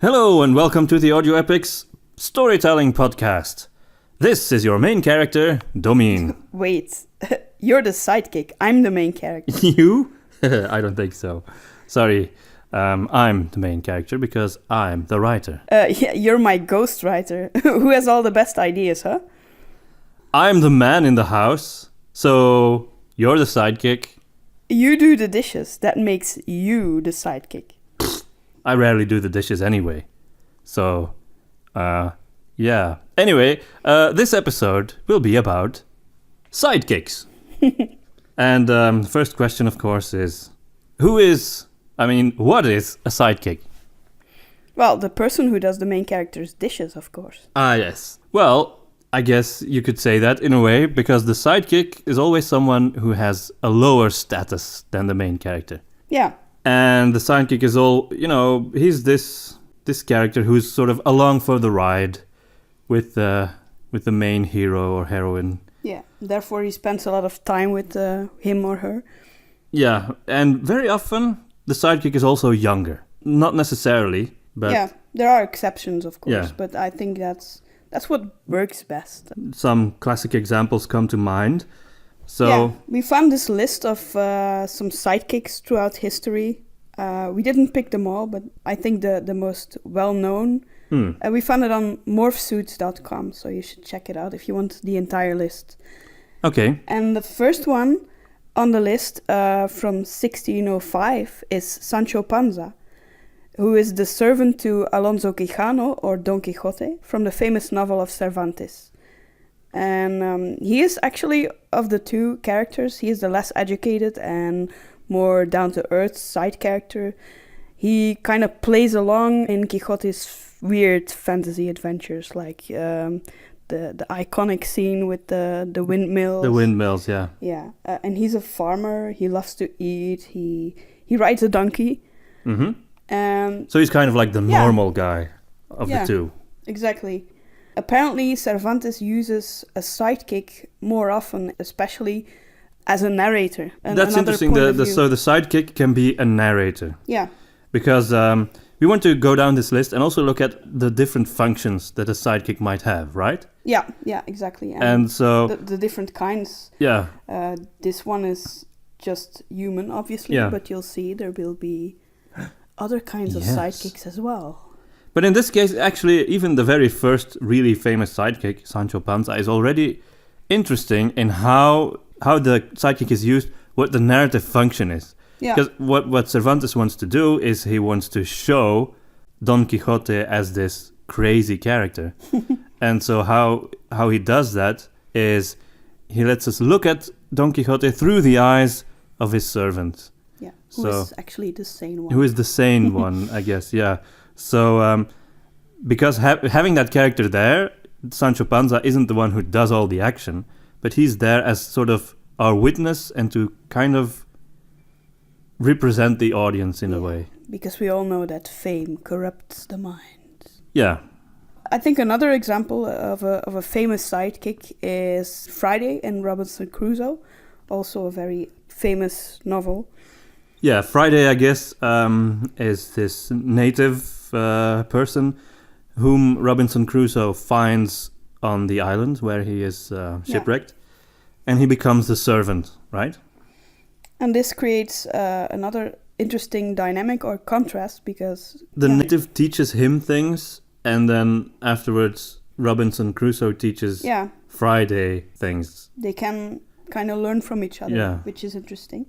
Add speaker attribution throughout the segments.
Speaker 1: Hello and welcome to the Audio Epics Storytelling Podcast. This is your main character, Domien.
Speaker 2: Wait, you're the sidekick. I'm the main character.
Speaker 1: You? I don't think so. Sorry, I'm the main character because I'm the writer.
Speaker 2: Yeah, you're my ghostwriter. Who has all the best ideas, huh?
Speaker 1: I'm the man in the house, so you're the sidekick.
Speaker 2: You do the dishes. That makes you the sidekick.
Speaker 1: I rarely do the dishes anyway. So, yeah. Anyway, this episode will be about sidekicks. And the first question, of course, is what is a sidekick?
Speaker 2: Well, the person who does the main character's dishes, of course.
Speaker 1: Ah, yes. Well, I guess you could say that in a way, because the sidekick is always someone who has a lower status than the main character.
Speaker 2: Yeah.
Speaker 1: And the sidekick is he's this character who's sort of along for the ride with the main hero or heroine.
Speaker 2: Yeah, therefore he spends a lot of time with him or her.
Speaker 1: Yeah, and very often the sidekick is also younger. Not necessarily, but...
Speaker 2: Yeah, there are exceptions, of course,
Speaker 1: Yeah.
Speaker 2: but I think that's what works best.
Speaker 1: Some classic examples come to mind. So
Speaker 2: yeah, we found this list of some sidekicks throughout history. We didn't pick them all, but I think the most well-known. We found it on morphsuits.com, so you should check it out if you want the entire list.
Speaker 1: Okay.
Speaker 2: And the first one on the list from 1605 is Sancho Panza, who is the servant to Alonso Quijano, or Don Quixote, from the famous novel of Cervantes. And he is actually, of the two characters, he is the less educated and more down-to-earth side character. He kind of plays along in Quixote's weird fantasy adventures, like the iconic scene with the windmills.
Speaker 1: The windmills, yeah.
Speaker 2: Yeah, and he's a farmer. He loves to eat. He rides a donkey.
Speaker 1: Mm-hmm. So he's kind of like the normal guy of the two.
Speaker 2: Exactly. Apparently, Cervantes uses a sidekick more often, especially as a narrator.
Speaker 1: That's interesting. So the sidekick can be a narrator.
Speaker 2: Yeah.
Speaker 1: Because we want to go down this list and also look at the different functions that a sidekick might have, right?
Speaker 2: Yeah, exactly.
Speaker 1: And so...
Speaker 2: The different kinds.
Speaker 1: Yeah.
Speaker 2: This one is just human, obviously, but you'll see there will be other kinds of sidekicks as well.
Speaker 1: But in this case, actually, even the very first really famous sidekick, Sancho Panza, is already interesting in how the sidekick is used, what the narrative function is.
Speaker 2: Yeah.
Speaker 1: Because what Cervantes wants to do is he wants to show Don Quixote as this crazy character. And so how he does that is he lets us look at Don Quixote through the eyes of his servant.
Speaker 2: Yeah, who is actually the sane one.
Speaker 1: Who is the sane one, I guess, yeah. So, because having that character there, Sancho Panza isn't the one who does all the action, but he's there as sort of our witness and to kind of represent the audience in a way.
Speaker 2: Because we all know that fame corrupts the mind.
Speaker 1: Yeah.
Speaker 2: I think another example of a famous sidekick is Friday in Robinson Crusoe, also a very famous novel.
Speaker 1: Yeah, Friday, I guess, is this native person whom Robinson Crusoe finds on the island where he is shipwrecked, and he becomes the servant, right? And
Speaker 2: this creates another interesting dynamic or contrast because...
Speaker 1: The native teaches him things, and then afterwards Robinson Crusoe teaches Friday things.
Speaker 2: They can kind of learn from each other, which is interesting.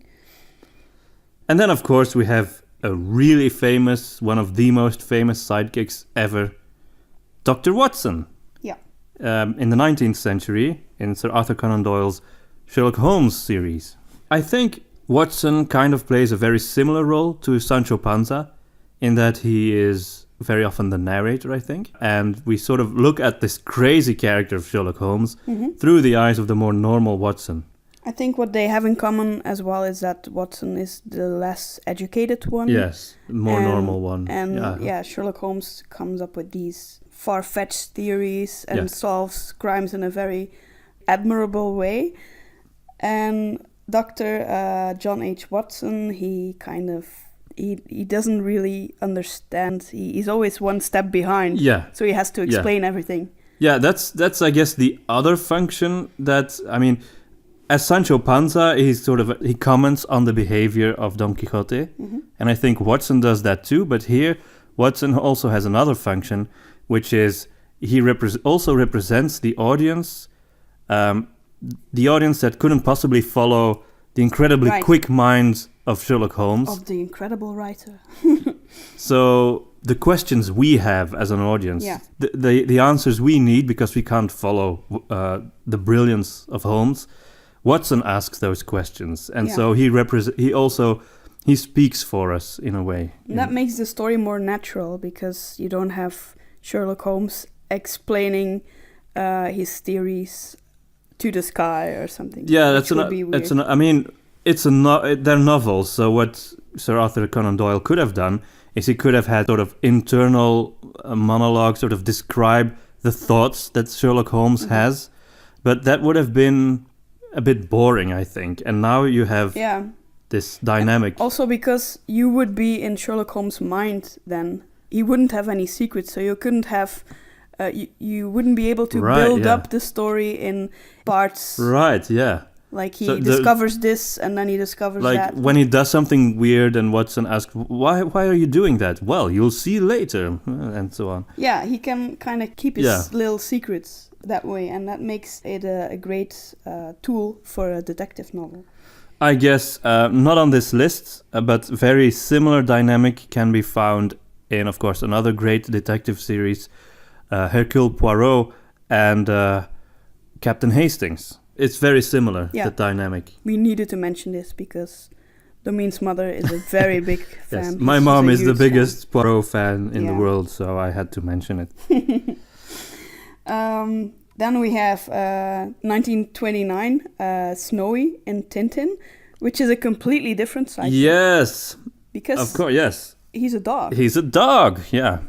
Speaker 1: And then, of course, we have a really famous, one of the most famous sidekicks ever, Dr. Watson.
Speaker 2: Yeah.
Speaker 1: In the 19th century, in Sir Arthur Conan Doyle's Sherlock Holmes series. I think Watson kind of plays a very similar role to Sancho Panza, in that he is very often the narrator, I think. And we sort of look at this crazy character of Sherlock Holmes through the eyes of the more normal Watson.
Speaker 2: I think what they have in common as well is that Watson is the less educated one.
Speaker 1: Yes, more normal one.
Speaker 2: And Sherlock Holmes comes up with these far-fetched theories and solves crimes in a very admirable way. And Dr. John H. Watson, he kind of he doesn't really understand. He's always one step behind.
Speaker 1: Yeah.
Speaker 2: So he has to explain everything.
Speaker 1: Yeah, that's I guess the other function that, I mean, as Sancho Panza, he comments on the behavior of Don Quixote, and I think Watson does that too. But here, Watson also has another function, which is he also represents the audience that couldn't possibly follow the incredibly quick mind of Sherlock Holmes.
Speaker 2: Of the incredible writer.
Speaker 1: So the questions we have as an audience, the answers we need because we can't follow the brilliance of Holmes, Watson asks those questions. And so he speaks for us in a way.
Speaker 2: That makes the story more natural because you don't have Sherlock Holmes explaining his theories to the sky or something.
Speaker 1: Yeah, they're novels. So what Sir Arthur Conan Doyle could have done is he could have had sort of internal monologue, sort of describe the thoughts that Sherlock Holmes has, but that would have been a bit boring, I think. And now you have this dynamic.
Speaker 2: Also because you would be in Sherlock Holmes' mind then. He wouldn't have any secrets, so you couldn't have... you wouldn't be able to build up the story in parts.
Speaker 1: Right, yeah.
Speaker 2: Like he discovers this and then he discovers that.
Speaker 1: Like when he does something weird and Watson asks, why are you doing that? Well, you'll see later, and so on.
Speaker 2: Yeah, he can kind of keep his little secrets that way, and that makes it a great tool for a detective novel.
Speaker 1: I guess not on this list, but very similar dynamic can be found in, of course, another great detective series, Hercule Poirot and Captain Hastings. It's very similar, the dynamic.
Speaker 2: We needed to mention this because Domien's mother is a very big fan.
Speaker 1: Yes, my mom is the biggest Poirot fan in the world, so I had to mention it.
Speaker 2: Then we have 1929, Snowy in Tintin, which is a completely different side.
Speaker 1: Yes.
Speaker 2: Because
Speaker 1: of course, yes.
Speaker 2: He's a dog.
Speaker 1: He's a dog, yeah.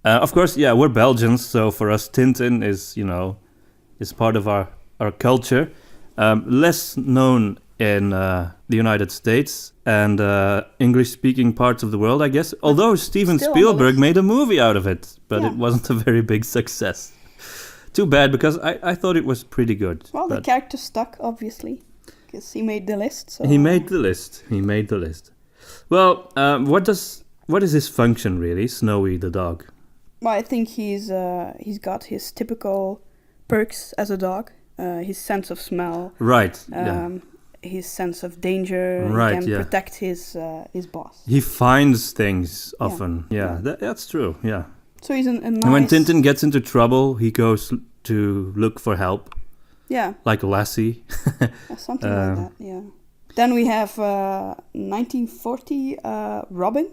Speaker 1: Of course, we're Belgians, so for us Tintin is part of our culture. Less known in the United States and English-speaking parts of the world, I guess. Although Steven Spielberg made a movie out of it, but it wasn't a very big success. Too bad, because I thought it was pretty good.
Speaker 2: Well, the character stuck, obviously, because he made the list. So.
Speaker 1: He made the list. Well, what is his function, really, Snowy the dog?
Speaker 2: Well, I think he's got his typical perks as a dog. His sense of smell.
Speaker 1: Right.
Speaker 2: His sense of danger.
Speaker 1: Right,
Speaker 2: he can protect his boss.
Speaker 1: He finds things often. Yeah. That's true. Yeah.
Speaker 2: So he's a nice...
Speaker 1: And when Tintin gets into trouble, he goes to look for help.
Speaker 2: Yeah.
Speaker 1: Like Lassie.
Speaker 2: Something like that, yeah. Then we have 1940 Robin.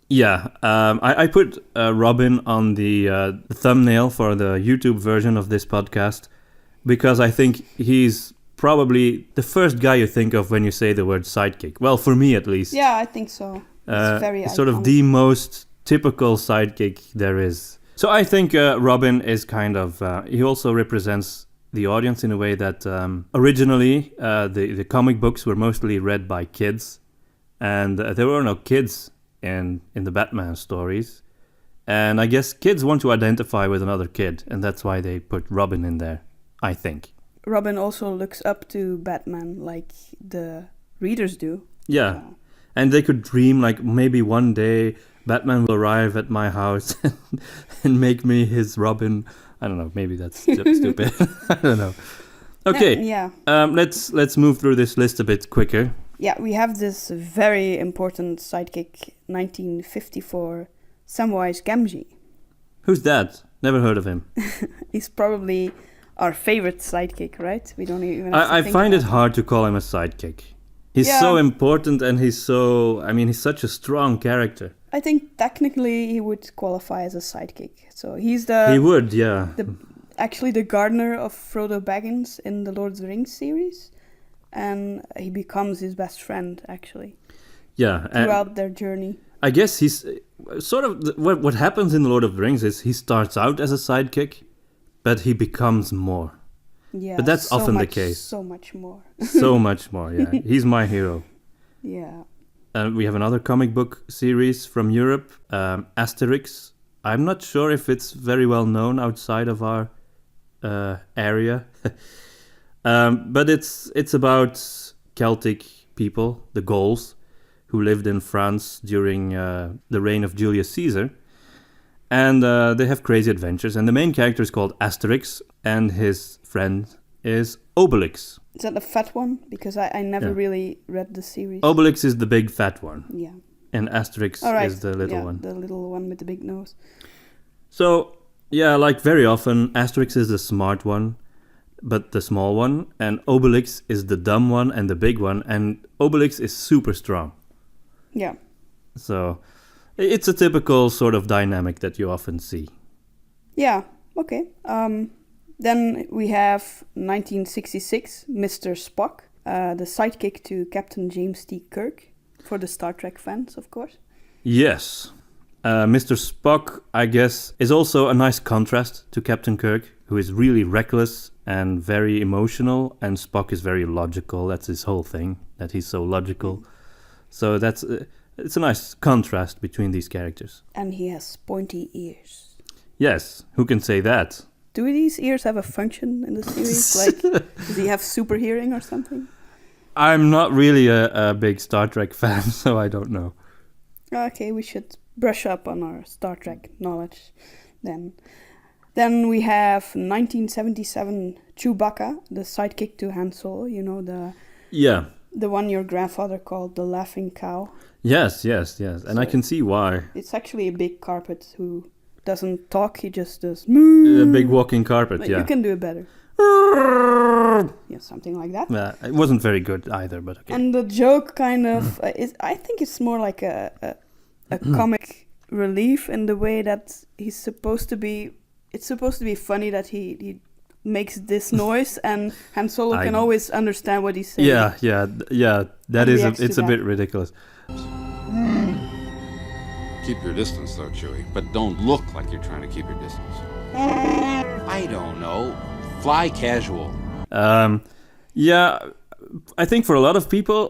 Speaker 1: Yeah, I put Robin on the thumbnail for the YouTube version of this podcast because I think he's probably the first guy you think of when you say the word sidekick. Well, for me at least.
Speaker 2: Yeah, I think so. It's very
Speaker 1: sort of the most typical sidekick there is. So I think Robin is kind of... he also represents the audience in a way that originally the comic books were mostly read by kids, and there were no kids in the Batman stories. And I guess kids want to identify with another kid, and that's why they put Robin in there, I think.
Speaker 2: Robin also looks up to Batman like the readers do.
Speaker 1: Yeah, and they could dream like maybe one day Batman will arrive at my house and make me his Robin. I don't know, maybe that's stupid. I don't know. Okay, let's move through this list a bit quicker.
Speaker 2: Yeah, we have this very important sidekick, 1954, Samwise Gamgee.
Speaker 1: Who's that? Never heard of him.
Speaker 2: He's probably our favorite sidekick, right? We don't even
Speaker 1: I find it hard to call him a sidekick. He's so important and he's such a strong character.
Speaker 2: I think technically he would qualify as a sidekick. So he's the...
Speaker 1: He would, yeah.
Speaker 2: Actually the gardener of Frodo Baggins in the Lord of the Rings series. And he becomes his best friend, actually.
Speaker 1: Yeah.
Speaker 2: Throughout their journey.
Speaker 1: I guess he's sort of... What happens in the Lord of the Rings is he starts out as a sidekick, but he becomes more.
Speaker 2: Yeah,
Speaker 1: but that's often the case.
Speaker 2: So much more.
Speaker 1: So much more, yeah. He's my hero.
Speaker 2: Yeah.
Speaker 1: We have another comic book series from Europe, Asterix. I'm not sure if it's very well known outside of our area, but it's about Celtic people, the Gauls, who lived in France during the reign of Julius Caesar. And they have crazy adventures. And the main character is called Asterix, and his friend is Obelix.
Speaker 2: Is that the fat one? Because I never really read the series.
Speaker 1: Obelix is the big fat one.
Speaker 2: Yeah.
Speaker 1: And Asterix is the little one.
Speaker 2: The little one with the big nose.
Speaker 1: So, yeah, like very often, Asterix is the smart one, but the small one. And Obelix is the dumb one and the big one. And Obelix is super strong.
Speaker 2: Yeah.
Speaker 1: So, it's a typical sort of dynamic that you often see.
Speaker 2: Yeah, okay. Then we have 1966, Mr. Spock, the sidekick to Captain James T. Kirk, for the Star Trek fans, of course.
Speaker 1: Yes. Mr. Spock, I guess, is also a nice contrast to Captain Kirk, who is really reckless and very emotional, and Spock is very logical. That's his whole thing, that he's so logical. So it's a nice contrast between these characters.
Speaker 2: And he has pointy ears.
Speaker 1: Yes, who can say that?
Speaker 2: Do these ears have a function in the series? Like, does he have super hearing or something?
Speaker 1: I'm not really a big Star Trek fan, so I don't know.
Speaker 2: Okay, we should brush up on our Star Trek knowledge then. Then we have 1977 Chewbacca, the sidekick to Han Solo. You know, the one your grandfather called the laughing cow.
Speaker 1: Yes. And I can see why.
Speaker 2: It's actually a big carpet who doesn't talk, he just does moo.
Speaker 1: A big walking carpet,
Speaker 2: but
Speaker 1: yeah.
Speaker 2: You can do it better. Yeah, something like that.
Speaker 1: It wasn't very good either, but okay.
Speaker 2: And the joke kind of, I think it's more like a comic relief in the way that he's supposed to be. It's supposed to be funny that he makes this noise, and Han Solo can always understand what he's saying.
Speaker 1: Yeah. That is it's a bit ridiculous.
Speaker 3: Keep your distance, though, Chewie. But don't look like you're trying to keep your distance. I don't know. Fly casual.
Speaker 1: Yeah, I think for a lot of people,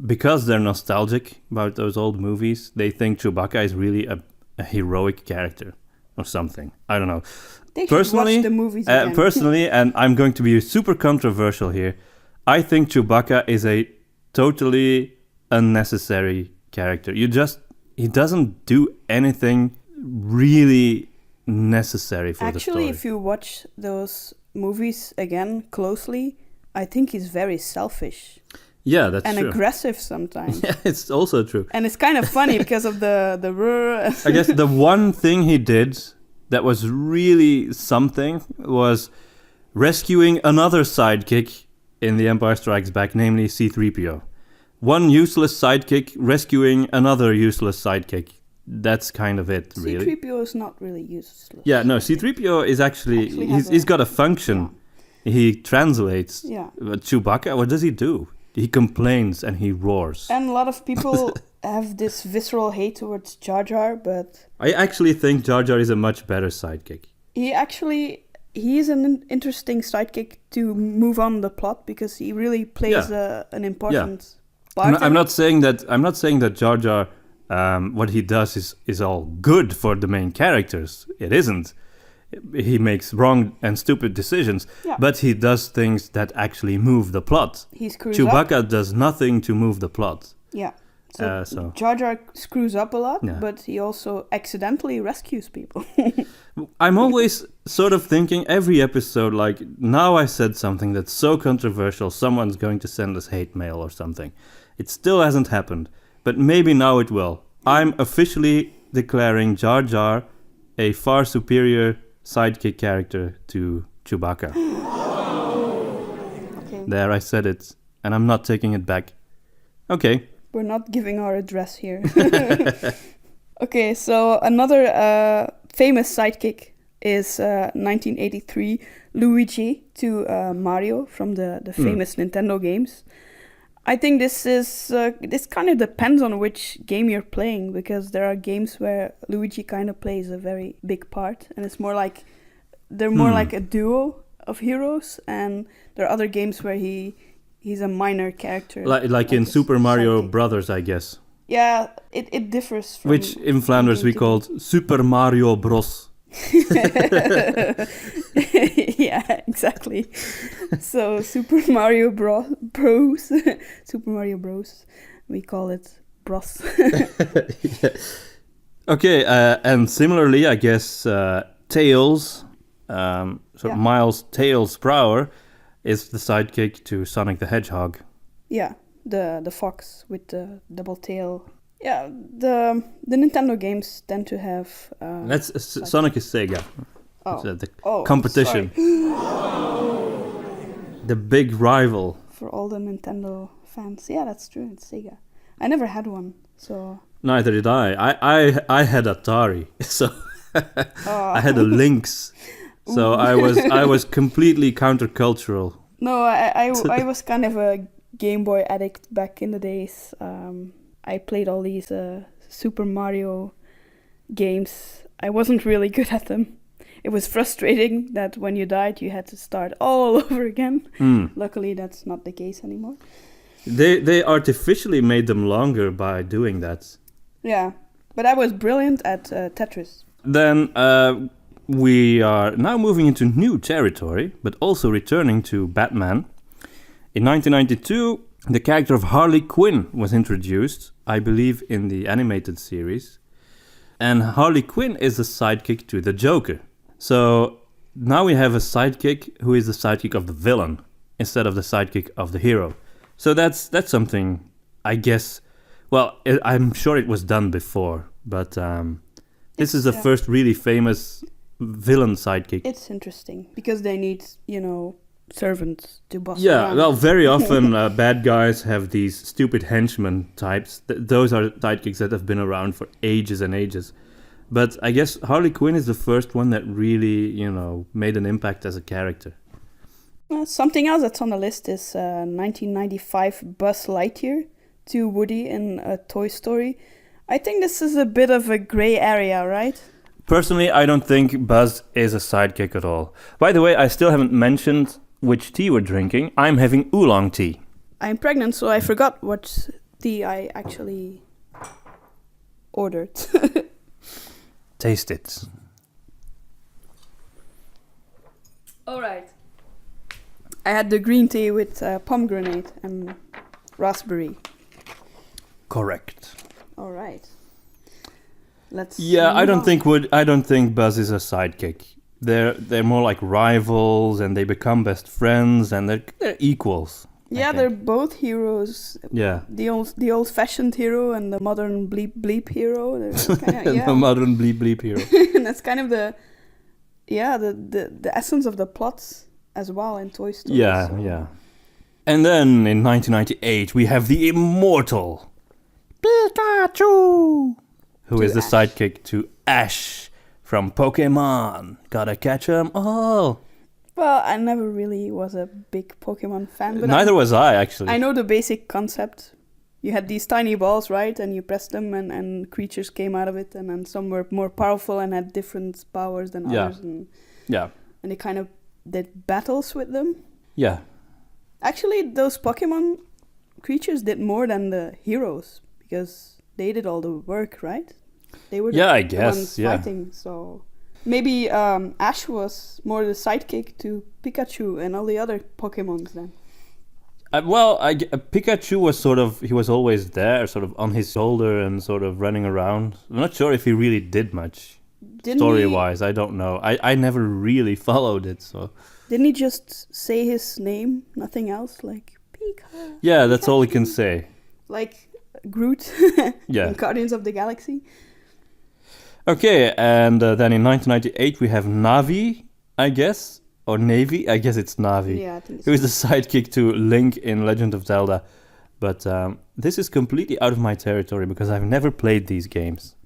Speaker 1: because they're nostalgic about those old movies, they think Chewbacca is really a heroic character or something. I don't know.
Speaker 2: They should watch the movies again.
Speaker 1: Personally, and I'm going to be super controversial here, I think Chewbacca is a totally unnecessary character. He doesn't do anything really necessary for the story.
Speaker 2: Actually, if you watch those movies again closely, I think he's very selfish.
Speaker 1: Yeah, that's true.
Speaker 2: And aggressive sometimes.
Speaker 1: Yeah, it's also true.
Speaker 2: And it's kind of funny because of the
Speaker 1: I guess the one thing he did that was really something was rescuing another sidekick in The Empire Strikes Back, namely C-3PO. One useless sidekick rescuing another useless sidekick. That's kind of it, really.
Speaker 2: C-3PO is not really useless.
Speaker 1: Yeah, no, C-3PO is actually he's got a function. Yeah. He translates.
Speaker 2: Yeah.
Speaker 1: But Chewbacca, what does he do? He complains and he roars.
Speaker 2: And a lot of people have this visceral hate towards Jar Jar, but
Speaker 1: I actually think Jar Jar is a much better sidekick.
Speaker 2: He is an interesting sidekick to move on the plot because he really plays an important part.
Speaker 1: I'm not saying that Jar Jar, what he does is all good for the main characters. It isn't. He makes wrong and stupid decisions, but he does things that actually move the plot.
Speaker 2: He screws
Speaker 1: Chewbacca
Speaker 2: up.
Speaker 1: does nothing to move the plot.
Speaker 2: Yeah. So Jar Jar screws up a lot, but he also accidentally rescues people.
Speaker 1: I'm always sort of thinking every episode, like, now I said something that's so controversial, someone's going to send us hate mail or something. It still hasn't happened, but maybe now it will. I'm officially declaring Jar Jar a far superior sidekick character to Chewbacca.
Speaker 2: Okay.
Speaker 1: There, I said it, and I'm not taking it back. Okay.
Speaker 2: We're not giving our address here. Okay, so another famous sidekick is 1983 Luigi to Mario from the famous Nintendo games. I think this kind of depends on which game you're playing, because there are games where Luigi kind of plays a very big part, and it's more like they're more like a duo of heroes, and there are other games where he He's a minor character.
Speaker 1: Like in
Speaker 2: a
Speaker 1: Super Mario
Speaker 2: sidekick.
Speaker 1: Brothers, I guess.
Speaker 2: Yeah, it differs from...
Speaker 1: Which in Flanders we
Speaker 2: game to
Speaker 1: called Super Mario Bros.
Speaker 2: Yeah, exactly. So Super Mario Bros. Super Mario Bros. We call it Bros.
Speaker 1: Yeah. Okay, and similarly, I guess Tails, Miles Tails Prower, is the sidekick to Sonic the Hedgehog.
Speaker 2: Yeah, the fox with the double tail. Yeah, the Nintendo games tend to have...
Speaker 1: Sonic is Sega.
Speaker 2: Oh.
Speaker 1: So the
Speaker 2: Oh,
Speaker 1: competition. The big rival.
Speaker 2: For all the Nintendo fans. Yeah, that's true. It's Sega. I never had one, so...
Speaker 1: Neither did I. I had Atari, so I had a Lynx. So I was completely countercultural.
Speaker 2: No, I was kind of a Game Boy addict back in the days. I played all these Super Mario games. I wasn't really good at them. It was frustrating that when you died, you had to start all over again. Luckily, that's not the case anymore.
Speaker 1: They artificially made them longer by doing that.
Speaker 2: Yeah, but I was brilliant at Tetris.
Speaker 1: Then we are now moving into new territory, but also returning to Batman. In 1992, the character of Harley Quinn was introduced, I believe, in the animated series. And Harley Quinn is the sidekick to the Joker. So now we have a sidekick who is the sidekick of the villain instead of the sidekick of the hero. So that's something, I guess. Well, I'm sure it was done before, but this is the first really famous villain sidekick.
Speaker 2: It's interesting because they need, servants to boss
Speaker 1: Yeah,
Speaker 2: around.
Speaker 1: well, very often bad guys have these stupid henchmen types. Those are sidekicks that have been around for ages and ages. But I guess Harley Quinn is the first one that really, made an impact as a character.
Speaker 2: Something else that's on the list is 1995 Buzz Lightyear to Woody in Toy Story. I think this is a bit of a grey area, right?
Speaker 1: Personally, I don't think Buzz is a sidekick at all. By the way, I still haven't mentioned which tea we're drinking. I'm having oolong tea.
Speaker 2: I'm pregnant, so I forgot what tea I actually ordered.
Speaker 1: Taste it.
Speaker 2: All right. I had the green tea with pomegranate and raspberry.
Speaker 1: Correct.
Speaker 2: All right. Let's.
Speaker 1: Yeah, I don't think Buzz is a sidekick. They're more like rivals, and they become best friends, and they're equals.
Speaker 2: Yeah, they're both heroes.
Speaker 1: Yeah.
Speaker 2: The old-fashioned hero and the modern bleep hero. Kinda,
Speaker 1: The modern bleep hero.
Speaker 2: And that's kind of the essence of the plots as well in Toy Story.
Speaker 1: Yeah,
Speaker 2: so.
Speaker 1: yeah. And then in 1998 we have the immortal Pikachu, who is the sidekick to Ash from Pokemon. Gotta catch 'em all.
Speaker 2: Well, I never really was a big Pokemon fan. But
Speaker 1: Neither was I, actually.
Speaker 2: I know the basic concept. You had these tiny balls, right? And you pressed them and creatures came out of it. And then some were more powerful and had different powers than others. And they kind of did battles with them.
Speaker 1: Yeah.
Speaker 2: Actually, those Pokemon creatures did more than the heroes. Because they did all the work, right? They were
Speaker 1: I
Speaker 2: the
Speaker 1: guess,
Speaker 2: ones
Speaker 1: yeah.
Speaker 2: fighting, so... Maybe Ash was more the sidekick to Pikachu and all the other Pokemons then.
Speaker 1: Pikachu was he was always there, sort of on his shoulder and sort of running around. I'm not sure if he really did much. Story-wise, I don't know. I never really followed it, so...
Speaker 2: Didn't he just say his name, nothing else? Like, Pikachu.
Speaker 1: Yeah, that's all he can say.
Speaker 2: Like Groot in Guardians of the Galaxy.
Speaker 1: Okay, and then in 1998 we have Navi, I guess, or Navy. I guess it's Navi.
Speaker 2: Yeah, I think
Speaker 1: who is the sidekick to Link in Legend of Zelda. But this is completely out of my territory because I've never played these games.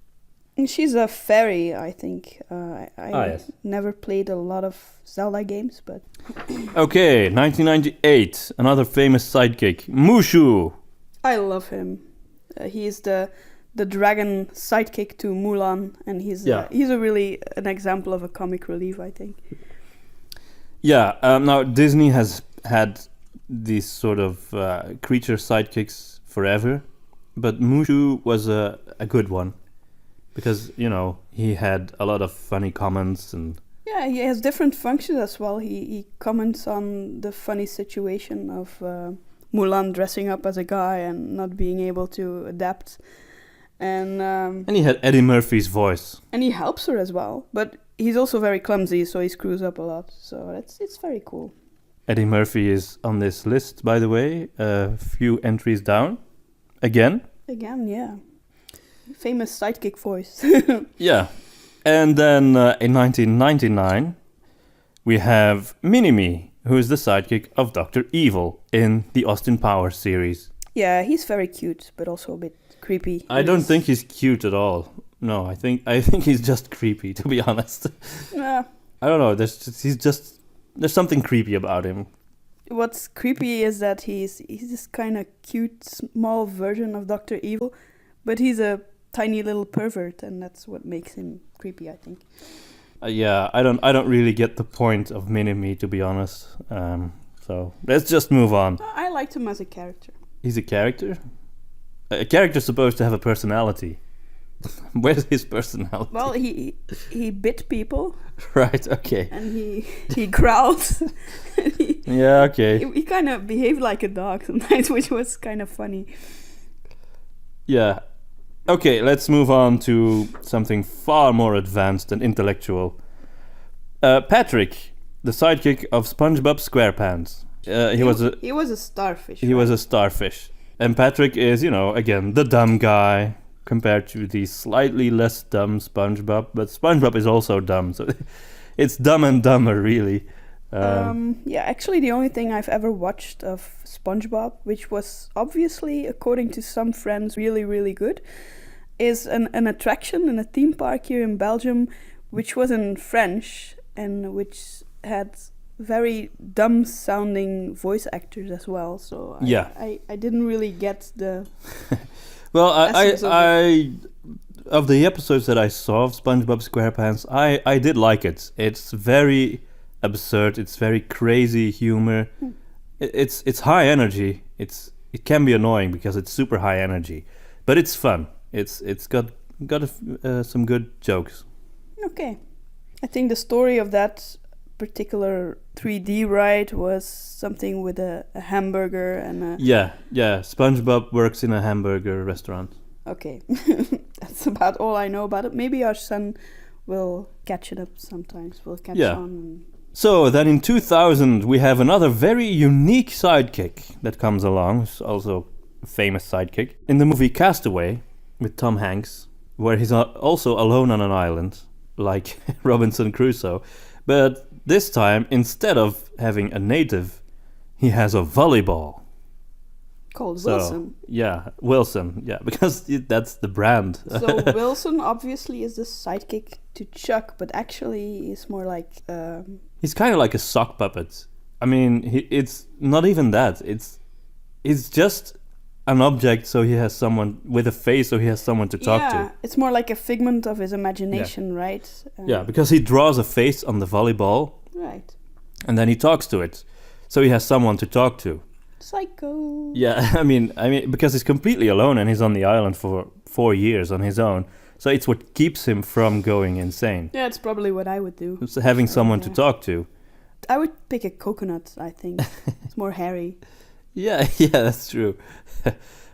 Speaker 2: And she's a fairy, I think. I
Speaker 1: yes.
Speaker 2: never played a lot of Zelda games, but...
Speaker 1: Okay, 1998, another famous sidekick, Mushu.
Speaker 2: I love him. He is the dragon sidekick to Mulan, and he's really an example of a comic relief, I think.
Speaker 1: Yeah, now Disney has had these sort of creature sidekicks forever, but Mushu was a good one because, you know, he had a lot of funny comments and...
Speaker 2: Yeah, he has different functions as well. He comments on the funny situation of Mulan dressing up as a guy and not being able to adapt. And
Speaker 1: he had Eddie Murphy's voice.
Speaker 2: And he helps her as well. But he's also very clumsy, so he screws up a lot. So it's very cool.
Speaker 1: Eddie Murphy is on this list, by the way. A few entries down. Again, yeah.
Speaker 2: Famous sidekick voice.
Speaker 1: Yeah. And then in 1999, we have Mini-Me, who is the sidekick of Dr. Evil in the Austin Powers series.
Speaker 2: Yeah, he's very cute, but also a bit creepy.
Speaker 1: I don't think he's cute at all. No, I think he's just creepy, to be honest.
Speaker 2: Yeah.
Speaker 1: I don't know. There's something creepy about him.
Speaker 2: What's creepy is that he's this kind of cute, small version of Dr. Evil, but he's a tiny little pervert, and that's what makes him creepy, I think.
Speaker 1: Yeah, I don't really get the point of Mini-Me, to be honest. So let's just move on.
Speaker 2: I liked him as a character.
Speaker 1: He's a character? A character's supposed to have a personality. Where's his personality?
Speaker 2: Well, he bit people.
Speaker 1: Right, okay.
Speaker 2: And he growled.
Speaker 1: Yeah, okay.
Speaker 2: He kind of behaved like a dog sometimes, which was kind of funny.
Speaker 1: Yeah. Okay, let's move on to something far more advanced and intellectual. Patrick, the sidekick of SpongeBob SquarePants. He was a
Speaker 2: starfish.
Speaker 1: He was a starfish. And Patrick is, you know, again, the dumb guy compared to the slightly less dumb SpongeBob. But SpongeBob is also dumb, so it's Dumb and Dumber, really.
Speaker 2: Yeah, actually the only thing I've ever watched of SpongeBob, which was obviously, according to some friends, really, really good, is an attraction in a theme park here in Belgium, which was in French and which had very dumb sounding voice actors as well. So I didn't really get the
Speaker 1: well, I of the episodes that I saw of SpongeBob SquarePants, I did like it. It's very absurd. It's very crazy humor. It's high energy. It can be annoying because it's super high energy, but it's fun. It's got some good jokes.
Speaker 2: Okay, I think the story of that particular 3D ride was something with a hamburger and a...
Speaker 1: Yeah. SpongeBob works in a hamburger restaurant.
Speaker 2: Okay, that's about all I know about it. Maybe our son will catch it up sometimes. We'll catch on. And...
Speaker 1: So then in 2000 we have another very unique sidekick that comes along. It's also a famous sidekick in the movie Castaway with Tom Hanks, where he's also alone on an island, like Robinson Crusoe. But this time, instead of having a native, he has a volleyball.
Speaker 2: Called Wilson.
Speaker 1: Yeah, Wilson. Yeah, because that's the brand.
Speaker 2: So Wilson obviously is the sidekick to Chuck, but actually he's more like...
Speaker 1: He's kind of like a sock puppet. I mean, it's not even that. It's just an object, so he has someone with a face, so he has someone to talk to.
Speaker 2: Yeah, it's more like a figment of his imagination, right?
Speaker 1: Yeah, because he draws a face on the volleyball.
Speaker 2: Right.
Speaker 1: And then he talks to it. So he has someone to talk to.
Speaker 2: Psycho.
Speaker 1: Yeah, I mean, because he's completely alone and he's on the island for 4 years on his own. So it's what keeps him from going insane.
Speaker 2: Yeah, it's probably what I would do.
Speaker 1: It's having someone to talk to.
Speaker 2: I would pick a coconut, I think. It's more hairy.
Speaker 1: Yeah, that's true.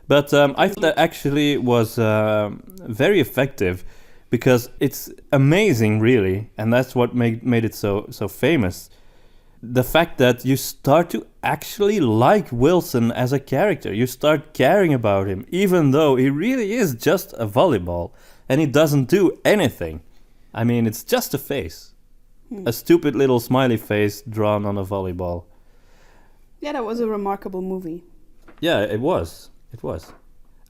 Speaker 1: But I thought that actually was very effective because it's amazing, really. And that's what made it so famous. The fact that you start to actually like Wilson as a character. You start caring about him, even though he really is just a volleyball and he doesn't do anything. I mean, it's just a face. A stupid little smiley face drawn on a volleyball.
Speaker 2: Yeah, that was a remarkable movie.
Speaker 1: Yeah, it was.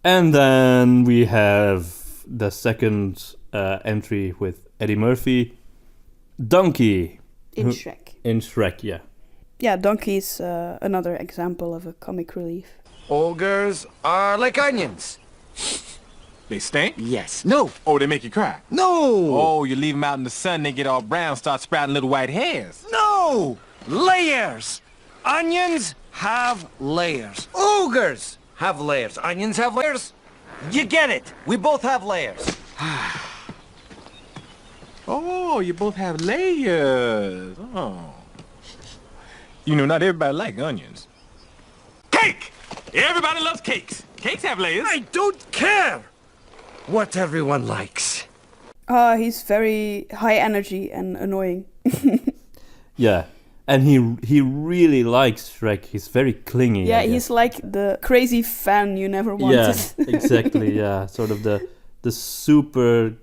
Speaker 1: And then we have the second entry with Eddie Murphy. Donkey.
Speaker 2: In Shrek.
Speaker 1: In Shrek, yeah.
Speaker 2: Yeah, Donkey's another example of a comic relief.
Speaker 4: Ogres are like onions.
Speaker 5: They stink?
Speaker 4: Yes. No.
Speaker 5: Oh, they make you cry?
Speaker 4: No.
Speaker 5: Oh, you leave them out in the sun, they get all brown, start sprouting little white hairs.
Speaker 4: No. Layers. Onions have layers. Ogres have layers. Onions have layers. You get it. We both have layers.
Speaker 5: Oh, you both have layers. Oh. You know, not everybody like onions. Cake! Everybody loves cakes. Cakes have layers.
Speaker 4: I don't care what everyone likes.
Speaker 2: He's very high energy and annoying.
Speaker 1: Yeah. And he really likes Shrek. He's very clingy.
Speaker 2: Yeah,
Speaker 1: I guess.
Speaker 2: he's like the crazy fan you never wanted.
Speaker 1: Yeah, exactly. Yeah, sort of the super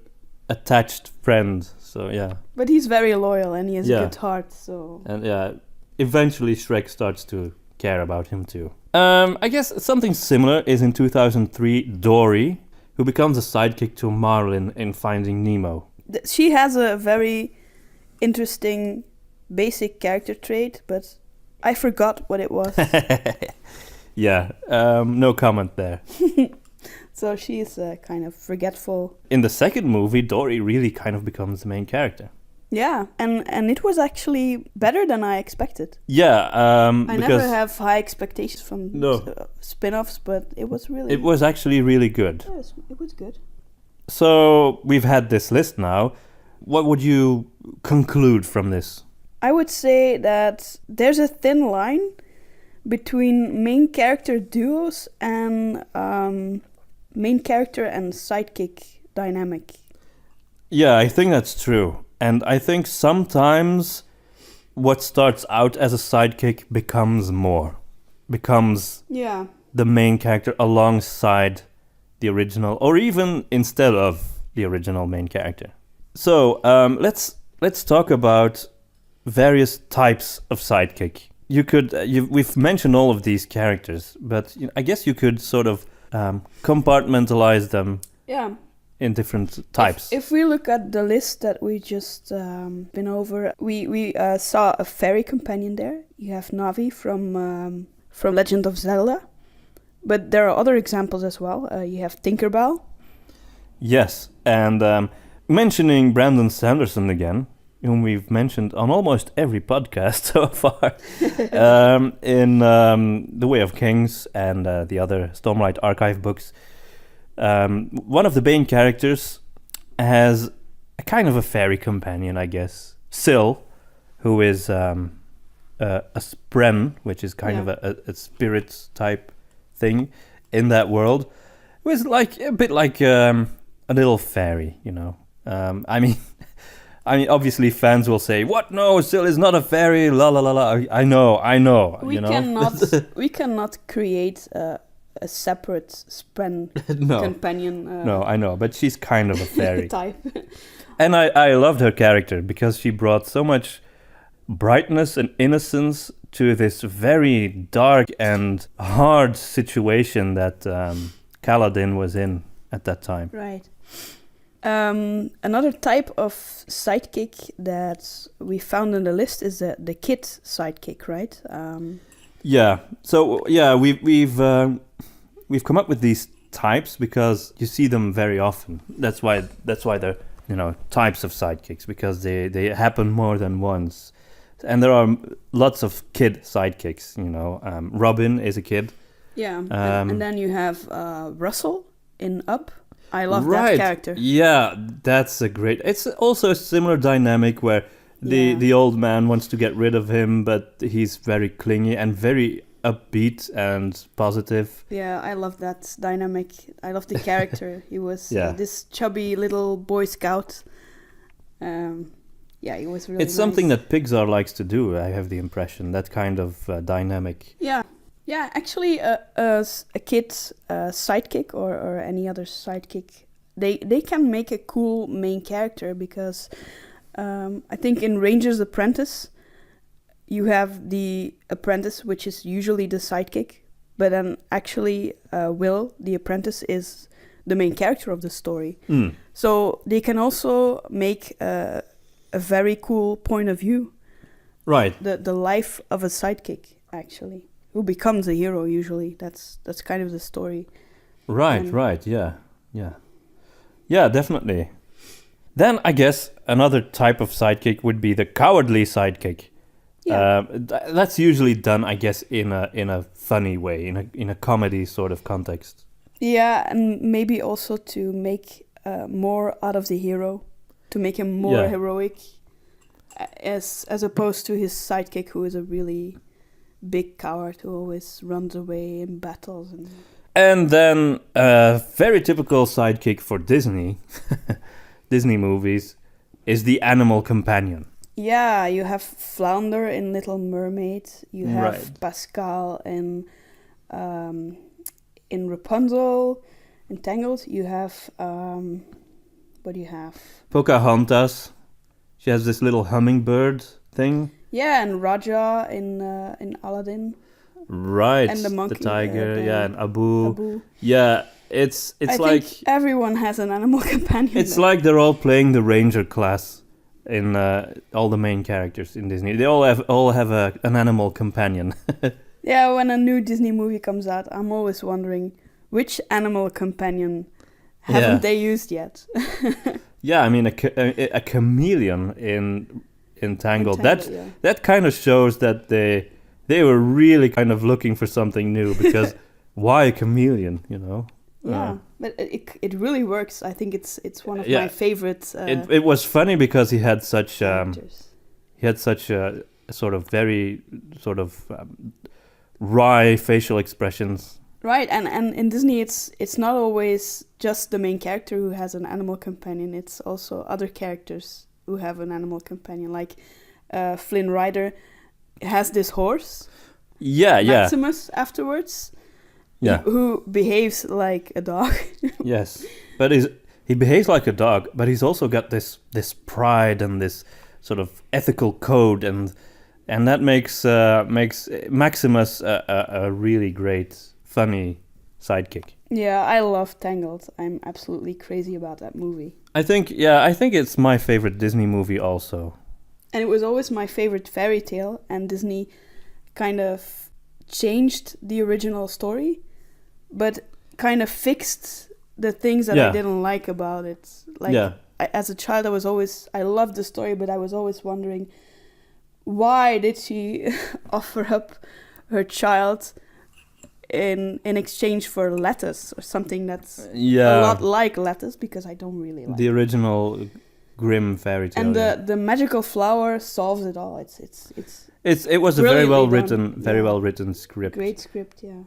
Speaker 1: attached friend. So yeah,
Speaker 2: But he's very loyal and he has
Speaker 1: Yeah.
Speaker 2: a good heart, so...
Speaker 1: and yeah, eventually Shrek starts to care about him too. I guess something similar is in 2003 Dory, who becomes a sidekick to Marlin in Finding Nemo.
Speaker 2: She has a very interesting basic character trait, but I forgot what it was.
Speaker 1: Yeah, no comment there.
Speaker 2: So she's kind of forgetful.
Speaker 1: In the second movie, Dory really kind of becomes the main character.
Speaker 2: Yeah, and it was actually better than I expected.
Speaker 1: Yeah,
Speaker 2: I
Speaker 1: because
Speaker 2: never have high expectations from
Speaker 1: No.
Speaker 2: spin-offs, but it was really...
Speaker 1: it was actually really good.
Speaker 2: It was good.
Speaker 1: So we've had this list now. What would you conclude from this?
Speaker 2: I would say that there's a thin line between main character duos and main character and sidekick dynamic.
Speaker 1: Yeah, I think that's true. And I think sometimes what starts out as a sidekick becomes
Speaker 2: Yeah.
Speaker 1: the main character alongside the original, or even instead of the original main character. So let's talk about various types of sidekick. We've mentioned all of these characters, but I guess you could sort of compartmentalize them
Speaker 2: Yeah.
Speaker 1: in different types.
Speaker 2: If we look at the list that we just been over, we saw a fairy companion there. You have Navi from Legend of Zelda, but there are other examples as well. You have Tinkerbell.
Speaker 1: Yes, and mentioning Brandon Sanderson again, whom we've mentioned on almost every podcast so far, in The Way of Kings and the other Stormlight Archive books. One of the main characters has a kind of a fairy companion, I guess. Syl, who is a spren, which is kind of a spirit type thing in that world, who is like a bit like a little fairy, you know. I mean, obviously fans will say, "What? No, Syl is not a fairy." La la la la. I know.
Speaker 2: We
Speaker 1: you know?
Speaker 2: we cannot create a separate spren
Speaker 1: No.
Speaker 2: companion.
Speaker 1: No, I know, but she's kind of a fairy.
Speaker 2: Type.
Speaker 1: And I loved her character because she brought so much brightness and innocence to this very dark and hard situation that Kaladin was in at that time.
Speaker 2: Right. Another type of sidekick that we found in the list is the kid sidekick, right?
Speaker 1: Yeah. So yeah, we've come up with these types because you see them very often. That's why they're types of sidekicks, because they happen more than once. And there are lots of kid sidekicks. Robin is a kid.
Speaker 2: Yeah. And then you have Russell in Up. I love
Speaker 1: Right.
Speaker 2: that character.
Speaker 1: Yeah, that's a great. It's also a similar dynamic where the old man wants to get rid of him, but he's very clingy and very upbeat and positive.
Speaker 2: Yeah, I love that dynamic. I love the character. He was
Speaker 1: Yeah.
Speaker 2: this chubby little Boy Scout. He was really
Speaker 1: It's something
Speaker 2: nice.
Speaker 1: that Pixar likes to do. I have the impression, that kind of dynamic.
Speaker 2: Yeah, actually, a kid sidekick or any other sidekick, they can make a cool main character because I think in Ranger's Apprentice, you have the apprentice, which is usually the sidekick, but then actually Will, the apprentice, is the main character of the story.
Speaker 1: Mm.
Speaker 2: So they can also make a very cool point of view.
Speaker 1: Right.
Speaker 2: The life of a sidekick, actually. Who becomes a hero usually. That's kind of the story.
Speaker 1: Right, yeah, definitely. Then I guess another type of sidekick would be the cowardly sidekick.
Speaker 2: Yeah.
Speaker 1: That's usually done, I guess, in a funny way, in a comedy sort of context.
Speaker 2: Yeah, and maybe also to make more out of the hero, to make him more
Speaker 1: Yeah.
Speaker 2: heroic, as opposed to his sidekick, who is a really big coward who always runs away in battles.
Speaker 1: And then a very typical sidekick for Disney, Disney movies, is the animal companion.
Speaker 2: Yeah, you have Flounder in Little Mermaid. You have
Speaker 1: Right.
Speaker 2: Pascal in Rapunzel, in Tangled. You have what do you have?
Speaker 1: Pocahontas, she has this little hummingbird thing.
Speaker 2: Yeah, and Raja in Aladdin.
Speaker 1: Right,
Speaker 2: And the monkey,
Speaker 1: tiger,
Speaker 2: the
Speaker 1: yeah, and Abu.
Speaker 2: Abu.
Speaker 1: Yeah, it's
Speaker 2: I
Speaker 1: like
Speaker 2: think everyone has an animal companion.
Speaker 1: it's
Speaker 2: there.
Speaker 1: like they're all playing the ranger class in all the main characters in Disney. They all have an animal companion.
Speaker 2: Yeah, when a new Disney movie comes out, I'm always wondering which animal companion haven't
Speaker 1: Yeah.
Speaker 2: they used yet?
Speaker 1: Yeah, I mean a chameleon in Tangled.
Speaker 2: Tangled, yeah.
Speaker 1: That kind of shows that they were really kind of looking for something new, because why a chameleon, you know?
Speaker 2: Yeah, but it really works. I think it's one of
Speaker 1: Yeah.
Speaker 2: my favorite
Speaker 1: It was funny because he had such
Speaker 2: characters.
Speaker 1: a sort of very sort of wry facial expressions.
Speaker 2: Right, and in Disney, it's not always just the main character who has an animal companion. It's also other characters who have an animal companion. Like Flynn Rider has this horse,
Speaker 1: Yeah,
Speaker 2: Maximus, afterwards,
Speaker 1: yeah,
Speaker 2: who behaves like a dog.
Speaker 1: yes. But he behaves like a dog, but he's also got this pride and this sort of ethical code, and that makes Maximus a really great, funny sidekick.
Speaker 2: Yeah, I love Tangled. I'm absolutely crazy about that movie.
Speaker 1: I think it's my favorite Disney movie also.
Speaker 2: And it was always my favorite fairy tale, and Disney kind of changed the original story, but kind of fixed the things that
Speaker 1: Yeah.
Speaker 2: I didn't like about it. Like,
Speaker 1: Yeah.
Speaker 2: as a child, I loved the story, but I was always wondering, why did she offer up her child in exchange for lettuce or something that's
Speaker 1: Yeah.
Speaker 2: a lot like lettuce, because I don't really like
Speaker 1: The original Grimm fairy tale.
Speaker 2: and
Speaker 1: yeah.
Speaker 2: the magical flower solves it all. It
Speaker 1: was a very
Speaker 2: brilliantly
Speaker 1: well
Speaker 2: done.
Speaker 1: written script.
Speaker 2: Great script, yeah.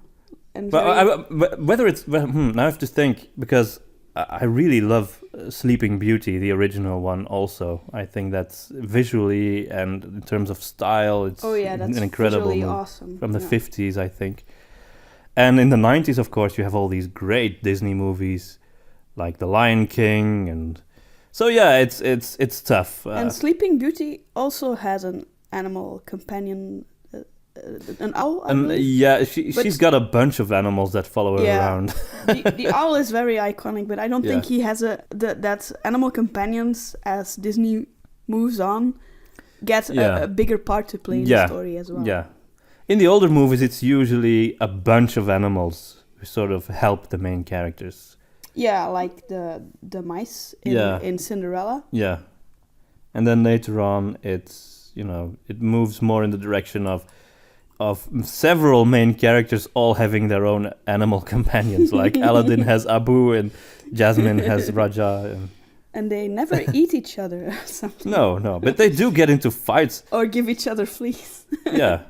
Speaker 2: And
Speaker 1: But
Speaker 2: very,
Speaker 1: whether it's now I have to think, because I really love Sleeping Beauty, the original one. Also, I think that's visually and in terms of style, it's
Speaker 2: that's
Speaker 1: an incredible
Speaker 2: visually
Speaker 1: movie
Speaker 2: awesome
Speaker 1: from the
Speaker 2: yeah.
Speaker 1: 50s, I think. And in the 90s, of course, you have all these great Disney movies like The Lion King, and so yeah, it's tough.
Speaker 2: And Sleeping Beauty also has an animal companion, an owl. I believe.
Speaker 1: Yeah, she's got a bunch of animals that follow her
Speaker 2: Yeah.
Speaker 1: around.
Speaker 2: The owl is very iconic, but I don't think he has that animal companions, as Disney moves on, get a bigger part to play in the story as well.
Speaker 1: Yeah. In the older movies, it's usually a bunch of animals who sort of help the main characters.
Speaker 2: Yeah, like the mice in Cinderella.
Speaker 1: Yeah. And then later on, it's, it moves more in the direction of several main characters all having their own animal companions. Like Aladdin has Abu and Jasmine has Raja.
Speaker 2: And they never eat each other or something.
Speaker 1: No, but they do get into fights.
Speaker 2: Or give each other fleas.
Speaker 1: Yeah.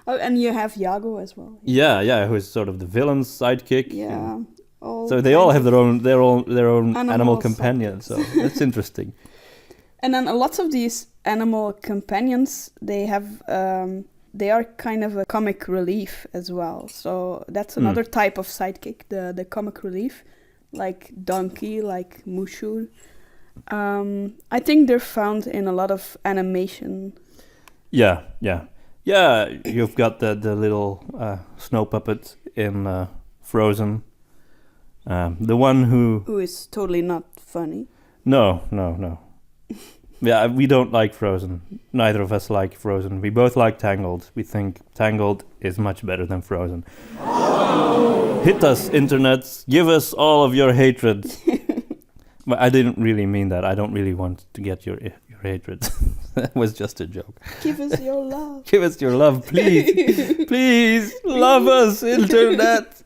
Speaker 2: Oh, and you have Iago as well.
Speaker 1: Yeah, who's sort of the villain's sidekick.
Speaker 2: Yeah.
Speaker 1: So they all have their own animal
Speaker 2: Animal
Speaker 1: companion. So that's interesting.
Speaker 2: And then a lot of these animal companions, they have they are kind of a comic relief as well. So that's another type of sidekick, the comic relief, like Donkey, like Mushu. I think they're found in a lot of animation.
Speaker 1: Yeah. You've got the little snow puppet in Frozen. The one who
Speaker 2: is totally not funny.
Speaker 1: No. Yeah, we don't like Frozen. Neither of us like Frozen. We both like Tangled. We think Tangled is much better than Frozen. Hit us, internet. Give us all of your hatred. But I didn't really mean that. I don't really want to get your your hatred. That was just a joke.
Speaker 2: Give us your love.
Speaker 1: Give us your love, please. Please, love us, internet.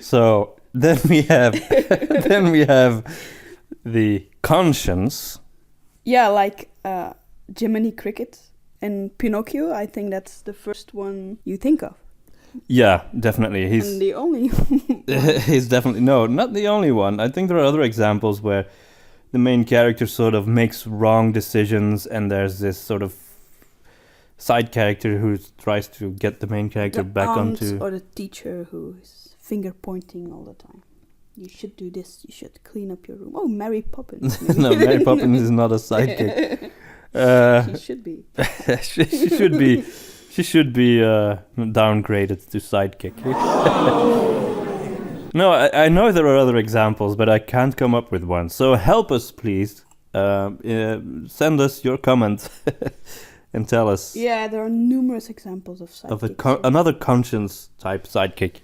Speaker 1: So then we have the conscience.
Speaker 2: Yeah, like Jiminy Cricket and Pinocchio. I think that's the first one you think of.
Speaker 1: Yeah, definitely.
Speaker 2: And the only
Speaker 1: he's definitely not the only one. I think there are other examples where the main character sort of makes wrong decisions, and there's this sort of side character who tries to get the main character back onto.
Speaker 2: Or the teacher who is finger pointing all the time. You should do this. You should clean up your room. Oh, Mary Poppins.
Speaker 1: No, Mary Poppins is not a sidekick.
Speaker 2: She should be.
Speaker 1: she should be. She should be downgraded to sidekick. No, I know there are other examples, but I can't come up with one. So help us, please. Send us your comment and tell us.
Speaker 2: Yeah, there are numerous examples of sidekicks.
Speaker 1: Of another conscience type sidekick.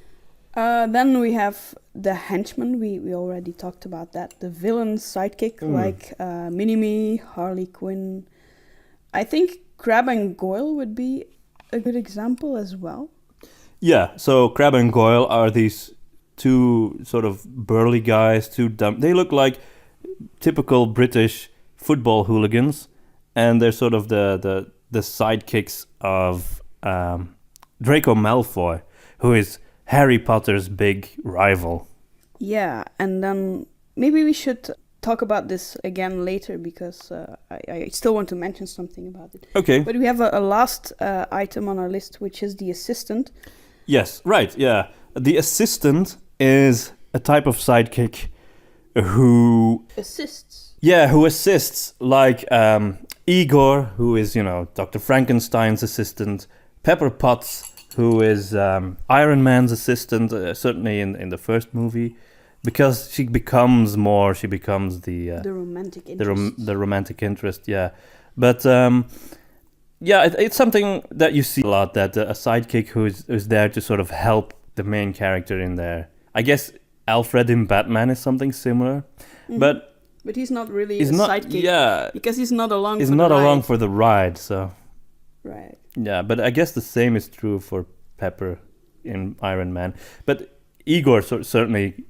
Speaker 2: Then we have the henchmen. We already talked about that. The villain sidekick, like Mini-Me, Harley Quinn. I think Crab and Goyle would be a good example as well. Yeah,
Speaker 1: so Crab and Goyle are these two sort of burly guys, two dumb. They look like typical British football hooligans, and they're sort of the sidekicks of Draco Malfoy, who is Harry Potter's big rival.
Speaker 2: Yeah, and then maybe we should talk about this again later, because I still want to mention something about it.
Speaker 1: Okay.
Speaker 2: But we have a last item on our list, which is the assistant.
Speaker 1: Yes, right, yeah. The assistant is a type of sidekick who...
Speaker 2: assists.
Speaker 1: Yeah, who assists, like Igor, who is, Dr. Frankenstein's assistant, Pepper Potts, who is Iron Man's assistant, certainly in the first movie. Because she becomes the
Speaker 2: romantic interest.
Speaker 1: The romantic interest, yeah. But it's something that you see a lot, that a sidekick who's there to sort of help the main character in there. I guess Alfred in Batman is something similar, but
Speaker 2: he's not really a sidekick.
Speaker 1: Yeah,
Speaker 2: because he's not along.
Speaker 1: He's not along for the ride, so.
Speaker 2: Right.
Speaker 1: Yeah, but I guess the same is true for Pepper in Iron Man, but. Igor certainly,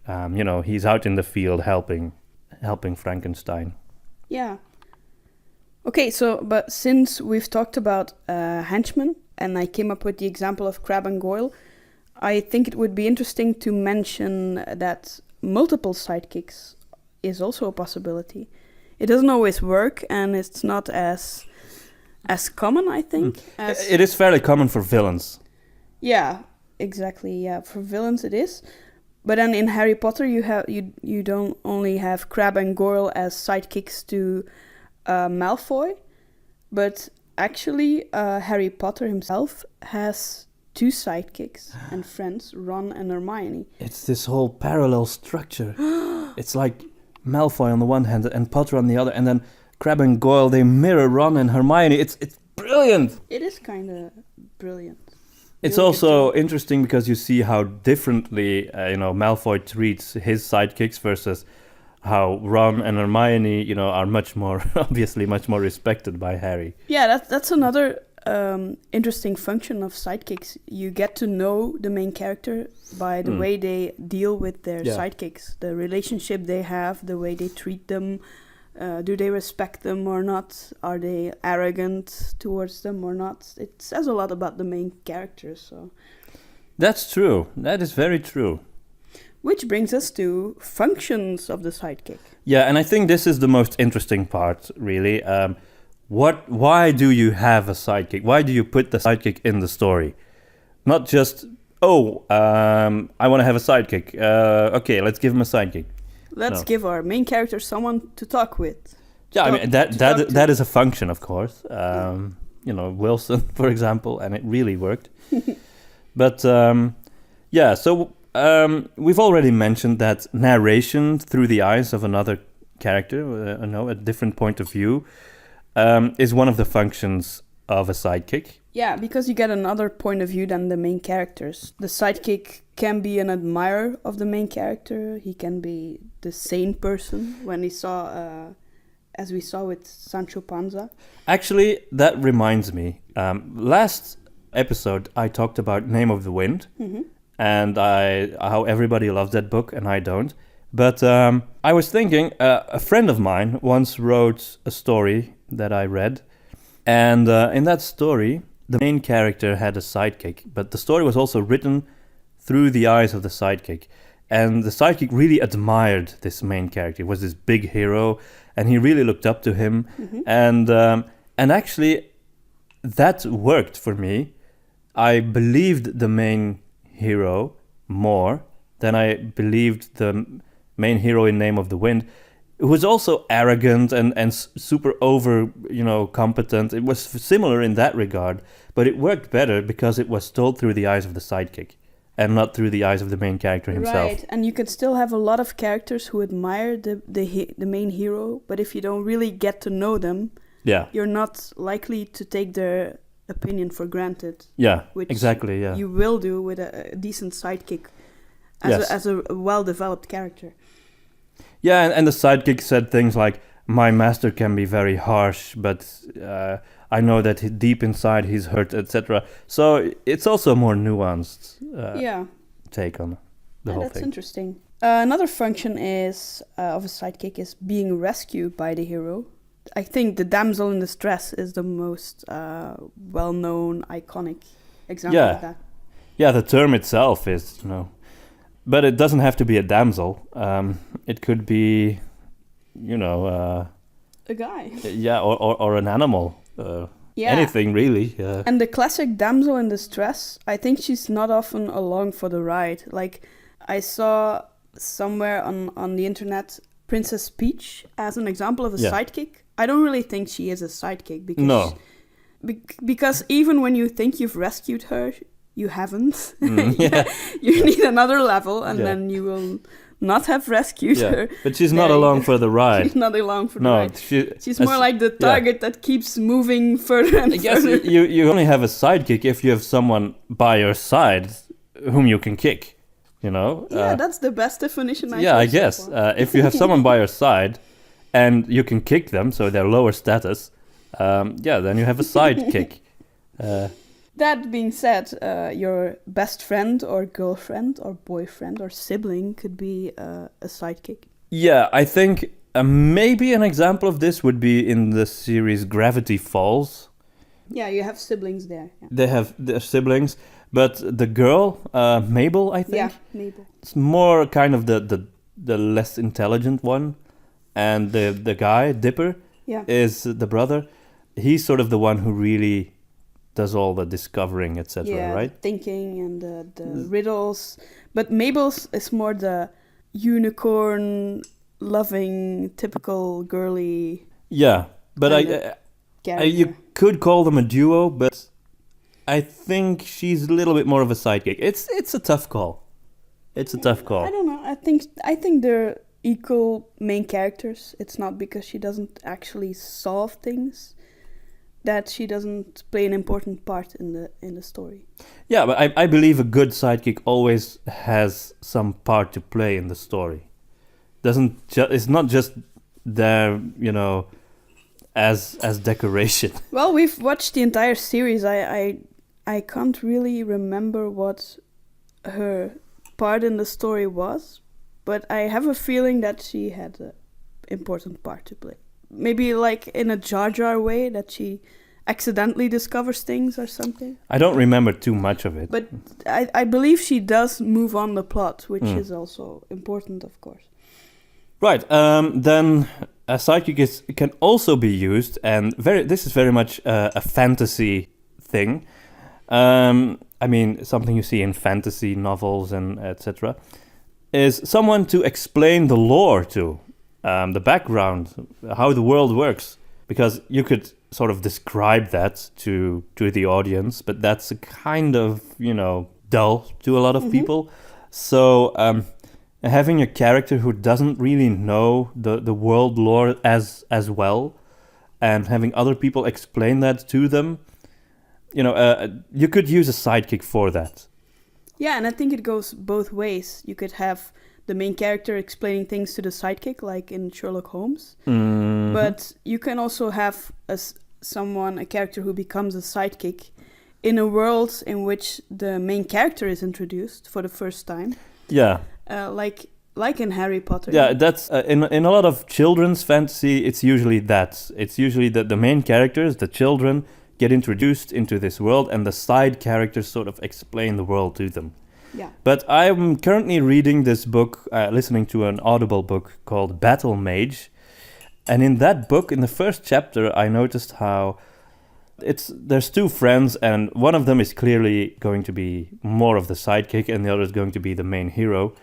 Speaker 1: he's out in the field helping Frankenstein.
Speaker 2: Yeah. Okay, but since we've talked about henchmen, and I came up with the example of Crab and Goyle, I think it would be interesting to mention that multiple sidekicks is also a possibility. It doesn't always work, and it's not as common, I think.
Speaker 1: It is fairly common for villains.
Speaker 2: Yeah. Exactly, yeah. For villains it is. But then in Harry Potter you don't only have Crab and Goyle as sidekicks to Malfoy, but actually Harry Potter himself has two sidekicks and friends, Ron and Hermione.
Speaker 1: It's this whole parallel structure. It's like Malfoy on the one hand and Potter on the other, and then Crab and Goyle, they mirror Ron and Hermione. It's brilliant.
Speaker 2: It is kind of brilliant.
Speaker 1: It's also interesting because you see how differently, Malfoy treats his sidekicks versus how Ron and Hermione, are much more respected by Harry.
Speaker 2: Yeah, that's another interesting function of sidekicks. You get to know the main character by the way they deal with their sidekicks, the relationship they have, the way they treat them. Do they respect them or not? Are they arrogant towards them or not? It says a lot about the main characters. So
Speaker 1: that's true. That is very true.
Speaker 2: Which brings us to functions of the sidekick.
Speaker 1: Yeah, and I think this is the most interesting part, really. Why do you have a sidekick? Why do you put the sidekick in the story? Not just, I want to have a sidekick. Okay, let's give him a sidekick.
Speaker 2: Let's give our main character someone to talk with.
Speaker 1: Yeah, I mean, that is a function, of course. Wilson, for example, and it really worked. But, so we've already mentioned that narration through the eyes of another character, a different point of view, is one of the functions of a sidekick.
Speaker 2: Yeah, because you get another point of view than the main characters. The sidekick can be an admirer of the main character. He can be the sane person when he saw as we saw with Sancho Panza.
Speaker 1: Actually, that reminds me. Last episode, I talked about Name of the Wind, and how everybody loves that book, and I don't. But I was thinking, a friend of mine once wrote a story that I read, and in that story, the main character had a sidekick, but the story was also written through the eyes of the sidekick. And the sidekick really admired this main character. He was this big hero, and he really looked up to him. And actually, that worked for me. I believed the main hero more than I believed the main hero in Name of the Wind, who was also arrogant and super over, competent. It was similar in that regard, but it worked better because it was told through the eyes of the sidekick and not through the eyes of the main character himself.
Speaker 2: Right, and you could still have a lot of characters who admire the main hero, but if you don't really get to know them, you're not likely to take their opinion for granted.
Speaker 1: Yeah,
Speaker 2: which
Speaker 1: exactly, yeah.
Speaker 2: you will do with a decent sidekick as a well-developed character.
Speaker 1: Yeah, and the sidekick said things like, my master can be very harsh, but I know that deep inside he's hurt, etc. So it's also a more nuanced take on the whole thing.
Speaker 2: That's interesting. Another function is of a sidekick is being rescued by the hero. I think the damsel in distress is the most well-known, iconic example of that.
Speaker 1: Yeah, the term itself is, but it doesn't have to be a damsel. It could be,
Speaker 2: a guy.
Speaker 1: Yeah, or an animal. Anything really.
Speaker 2: And the classic damsel in distress, I think she's not often along for the ride. Like, I saw somewhere on the internet Princess Peach as an example of a sidekick. I don't really think she is a sidekick because because even when you think you've rescued her, you haven't. You need another level, and then you will not have rescued her.
Speaker 1: But she's not along for the ride.
Speaker 2: She's not along for the ride. She's more like the target that keeps moving further and further.
Speaker 1: I guess you only have a sidekick if you have someone by your side whom you can kick,
Speaker 2: that's the best definition
Speaker 1: I guess. If you have someone by your side and you can kick them, so they're lower status, then you have a sidekick.
Speaker 2: That being said, your best friend or girlfriend or boyfriend or sibling could be a sidekick.
Speaker 1: Yeah, I think maybe an example of this would be in the series Gravity Falls.
Speaker 2: Yeah, you have siblings there. Yeah.
Speaker 1: They have their siblings, but the girl, Mabel, I think.
Speaker 2: Yeah, Mabel.
Speaker 1: It's more kind of the less intelligent one, and the guy Dipper is the brother. He's sort of the one who really does all the discovering, etc. Right?
Speaker 2: Thinking and the riddles. But Mabel's is more the unicorn loving, typical girly.
Speaker 1: Yeah, but you could call them a duo, but I think she's a little bit more of a sidekick. It's a tough call. It's a tough call.
Speaker 2: I don't know. I think they're equal main characters. It's not because she doesn't actually solve things that she doesn't play an important part in the story.
Speaker 1: Yeah, but I believe a good sidekick always has some part to play in the story. It's not just there, as decoration.
Speaker 2: Well, we've watched the entire series. I can't really remember what her part in the story was, but I have a feeling that she had an important part to play. Maybe like in a Jar Jar way, that she accidentally discovers things or something.
Speaker 1: I don't remember too much of it.
Speaker 2: But I believe she does move on the plot, which is also important, of course. Right.
Speaker 1: Then a sidekick can also be used, and this is very much a fantasy thing. Something you see in fantasy novels and etc. is someone to explain the lore to. The background, how the world works, because you could sort of describe that to the audience, but that's a kind of dull to a lot of people. So having a character who doesn't really know the world lore as well, and having other people explain that to them, you could use a sidekick for that.
Speaker 2: Yeah, and I think it goes both ways. You could have the main character explaining things to the sidekick, like in Sherlock Holmes.
Speaker 1: Mhm.
Speaker 2: But you can also have a character who becomes a sidekick in a world in which the main character is introduced for the first time.
Speaker 1: Yeah.
Speaker 2: Like in Harry Potter.
Speaker 1: Yeah, that's in a lot of children's fantasy. It's usually that. It's usually that the main characters, the children, get introduced into this world, and the side characters sort of explain the world to them.
Speaker 2: Yeah.
Speaker 1: But I'm currently reading this book, listening to an Audible book called Battle Mage, and in that book, in the first chapter, I noticed how there's two friends, and one of them is clearly going to be more of the sidekick, and the other is going to be the main hero.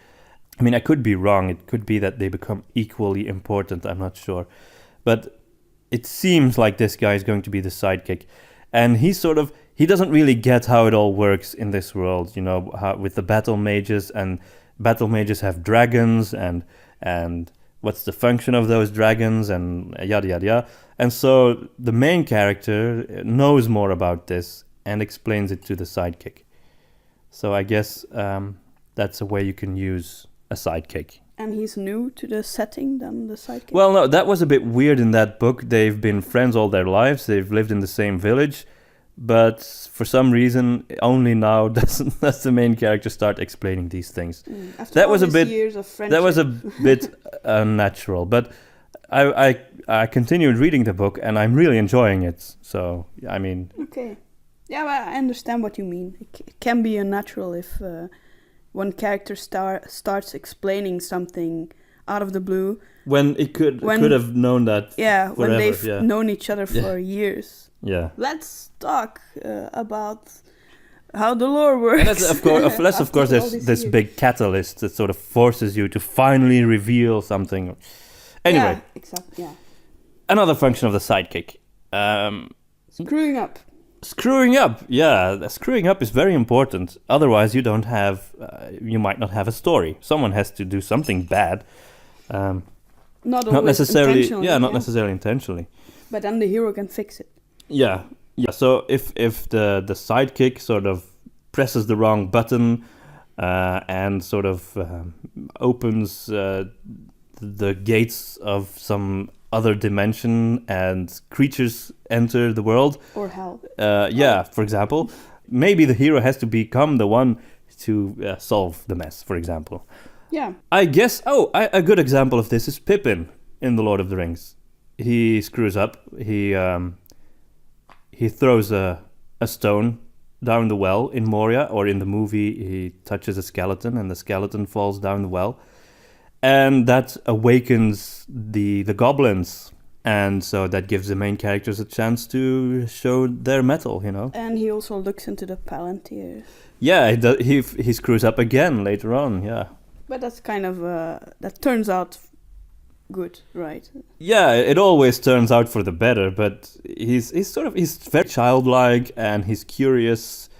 Speaker 1: I mean, I could be wrong. It could be that they become equally important. I'm not sure. But it seems like this guy is going to be the sidekick. And he doesn't really get how it all works in this world, how with the battle mages, and battle mages have dragons, and what's the function of those dragons, and yada, yada, yada. And so the main character knows more about this and explains it to the sidekick. So I guess that's a way you can use a sidekick.
Speaker 2: And he's new to the setting than the sidekick?
Speaker 1: Well, no, that was a bit weird in that book. They've been friends all their lives. They've lived in the same village. But for some reason, only now does the main character start explaining these things.
Speaker 2: After
Speaker 1: That
Speaker 2: all
Speaker 1: was a
Speaker 2: these
Speaker 1: bit.
Speaker 2: years of friendship.
Speaker 1: That was a bit unnatural. But I continued reading the book, and I'm really enjoying it. So I mean.
Speaker 2: Okay. Yeah, well, I understand what you mean. It can be unnatural if one character starts explaining something out of the blue.
Speaker 1: When it could have known that.
Speaker 2: Yeah,
Speaker 1: forever,
Speaker 2: when they've
Speaker 1: yeah.
Speaker 2: known each other for years.
Speaker 1: Yeah.
Speaker 2: Let's talk about how the lore works.
Speaker 1: Unless, of course, there's this big catalyst that sort of forces you to finally reveal something. Anyway.
Speaker 2: Yeah, exactly. Yeah.
Speaker 1: Another function of the sidekick.
Speaker 2: Screwing up.
Speaker 1: Screwing up. Yeah, screwing up is very important. Otherwise, you might not have a story. Someone has to do something bad.
Speaker 2: Not
Speaker 1: necessarily.
Speaker 2: intentionally.
Speaker 1: Yeah, not necessarily intentionally.
Speaker 2: But then the hero can fix it.
Speaker 1: Yeah. So if the sidekick sort of presses the wrong button and sort of opens the gates of some other dimension and creatures enter the world,
Speaker 2: or hell.
Speaker 1: For example, maybe the hero has to become the one to solve the mess. For example.
Speaker 2: Yeah.
Speaker 1: I guess. A good example of this is Pippin in The Lord of the Rings. He screws up. He throws a stone down the well in Moria, or in the movie he touches a skeleton and the skeleton falls down the well, and that awakens the goblins, and so that gives the main characters a chance to show their mettle,
Speaker 2: And he also looks into the Palantir.
Speaker 1: Yeah, he screws up again later on. Yeah.
Speaker 2: But that's kind of that turns out good, right?
Speaker 1: Yeah, it always turns out for the better, but he's very childlike and he's curious.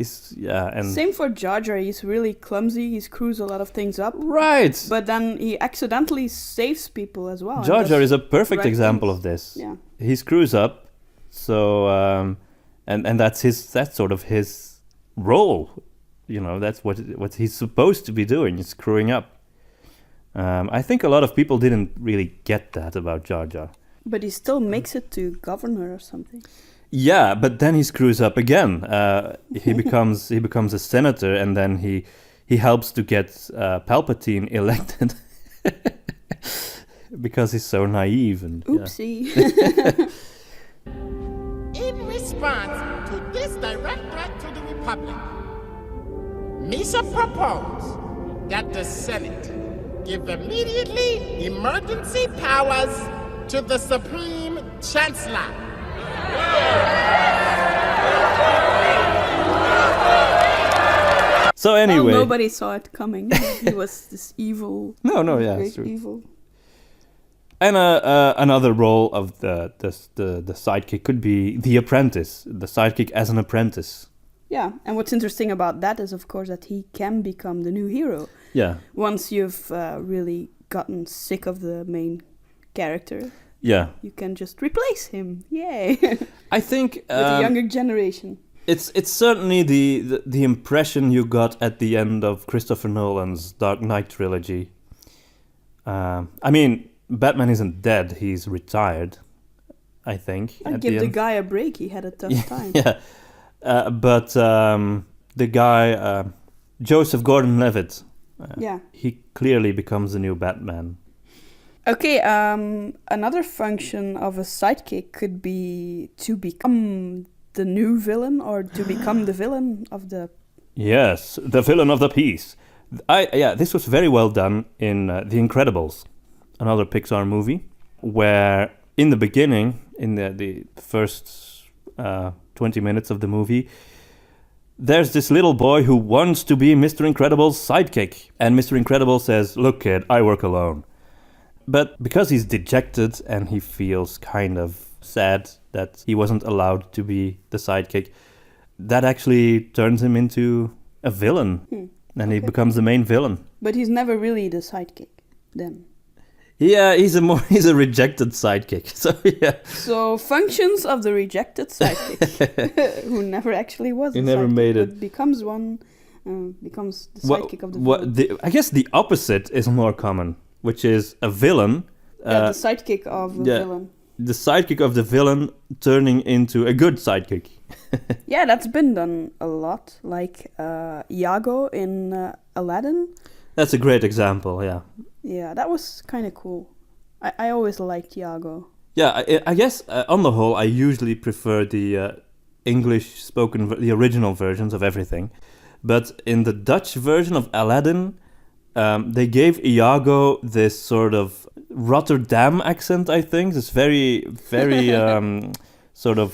Speaker 2: Same for Jar Jar. He's really clumsy. He screws a lot of things up.
Speaker 1: Right.
Speaker 2: But then he accidentally saves people as well.
Speaker 1: Jar Jar is a perfect example of this.
Speaker 2: Yeah.
Speaker 1: He screws up, so and that's sort of his role. That's what he's supposed to be doing. Is screwing up. I think a lot of people didn't really get that about Jar Jar.
Speaker 2: But he still makes it to governor or something.
Speaker 1: Yeah, but then he screws up again. He becomes a senator, and then he helps to get Palpatine elected because he's so naive and.
Speaker 2: Oopsie.
Speaker 6: In response to this direct threat to the Republic, Misa proposed that the Senate give immediately emergency powers to the Supreme Chancellor.
Speaker 1: So anyway,
Speaker 2: well, nobody saw it coming. He was this evil.
Speaker 1: Great true.
Speaker 2: Evil.
Speaker 1: And another role of the sidekick could be the apprentice, the sidekick as an apprentice.
Speaker 2: Yeah, and what's interesting about that is, of course, that he can become the new hero.
Speaker 1: Yeah.
Speaker 2: Once you've really gotten sick of the main character.
Speaker 1: Yeah.
Speaker 2: You can just replace him. Yay!
Speaker 1: I think
Speaker 2: with the younger generation.
Speaker 1: It's certainly the impression you got at the end of Christopher Nolan's Dark Knight trilogy. I mean, Batman isn't dead; he's retired, I think.
Speaker 2: I'd give the guy a break. He had a tough time.
Speaker 1: Yeah, but the guy Joseph Gordon-Levitt, he clearly becomes the new Batman.
Speaker 2: Okay, another function of a sidekick could be to become the new villain or to become the villain of the...
Speaker 1: Yes, the villain of the piece. This was very well done in The Incredibles, another Pixar movie, where in the beginning, in the first 20 minutes of the movie, there's this little boy who wants to be Mr. Incredible's sidekick. And Mr. Incredible says, "Look, kid, I work alone." But because he's dejected and he feels kind of sad that he wasn't allowed to be the sidekick, that actually turns him into a villain. And he becomes the main villain.
Speaker 2: But he's never really the sidekick then.
Speaker 1: Yeah, he's a rejected sidekick. So yeah.
Speaker 2: So functions of the rejected sidekick, who never actually was.
Speaker 1: He never made it.
Speaker 2: But becomes one, becomes the sidekick of the villain.
Speaker 1: I guess the opposite is more common, which is a villain.
Speaker 2: The sidekick of a villain.
Speaker 1: The sidekick of the villain turning into a good sidekick.
Speaker 2: Yeah, that's been done a lot, like Iago in Aladdin.
Speaker 1: That's a great example, yeah.
Speaker 2: Yeah, that was kind of cool. I always liked Iago.
Speaker 1: Yeah, I guess on the whole, I usually prefer the English spoken, the original versions of everything. But in the Dutch version of Aladdin, they gave Iago this sort of Rotterdam accent, I think. This very, very sort of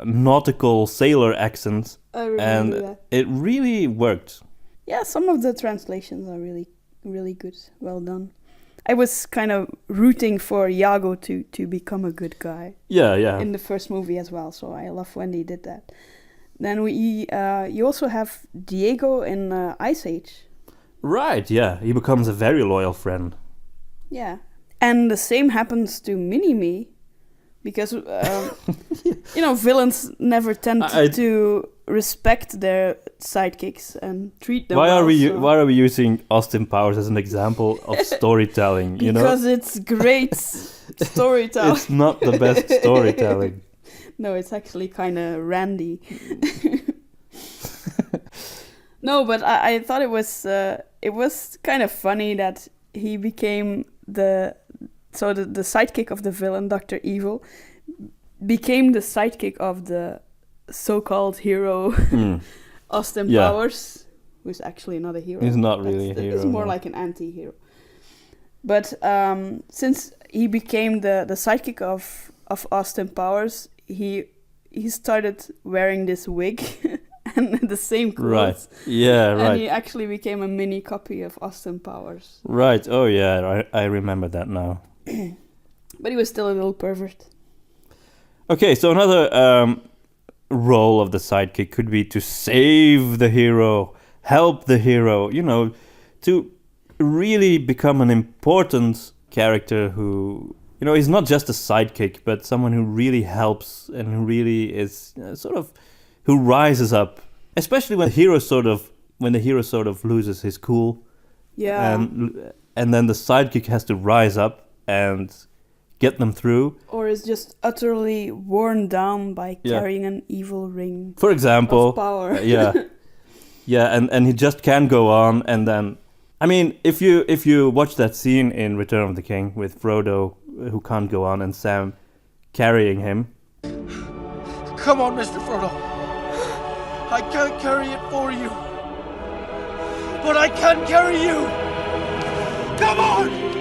Speaker 1: nautical sailor accent.
Speaker 2: I remember
Speaker 1: and
Speaker 2: that.
Speaker 1: It really worked.
Speaker 2: Yeah, some of the translations are really, really good. Well done. I was kind of rooting for Iago to become a good guy.
Speaker 1: Yeah.
Speaker 2: In the first movie as well, so I love when they did that. Then you also have Diego in Ice Age. Right,
Speaker 1: yeah. He becomes a very loyal friend.
Speaker 2: Yeah. And the same happens to Mini-Me, because, villains never tend to respect their sidekicks and treat them
Speaker 1: why are we using Austin Powers as an example of storytelling?
Speaker 2: Because it's great storytelling.
Speaker 1: It's not the best storytelling.
Speaker 2: No, it's actually kind of randy. No, but I thought it was kind of funny that he became the sidekick of the villain, Dr. Evil, became the sidekick of the so-called hero, Austin Powers, who's actually not a hero.
Speaker 1: He's not really a hero.
Speaker 2: He's more like an anti-hero. But since he became the sidekick of Austin Powers, he started wearing this wig and the same clothes.
Speaker 1: Right. Yeah, right.
Speaker 2: And he actually became a mini copy of Austin Powers.
Speaker 1: Right. Oh, yeah. I remember that now.
Speaker 2: But he was still a little pervert.
Speaker 1: Okay, so another role of the sidekick could be to save the hero, help the hero, to really become an important character who, is not just a sidekick, but someone who really helps and who really is who rises up, especially when the hero sort of loses his cool.
Speaker 2: Yeah.
Speaker 1: And then the sidekick has to rise up and get them through.
Speaker 2: Or is just utterly worn down by carrying an evil ring.
Speaker 1: For example.
Speaker 2: Of power.
Speaker 1: Yeah, and he just can't go on. And then, I mean, if you watch that scene in Return of the King with Frodo, who can't go on, and Sam carrying him.
Speaker 7: Come on, Mr. Frodo. I can't carry it for you. But I can carry you. Come on!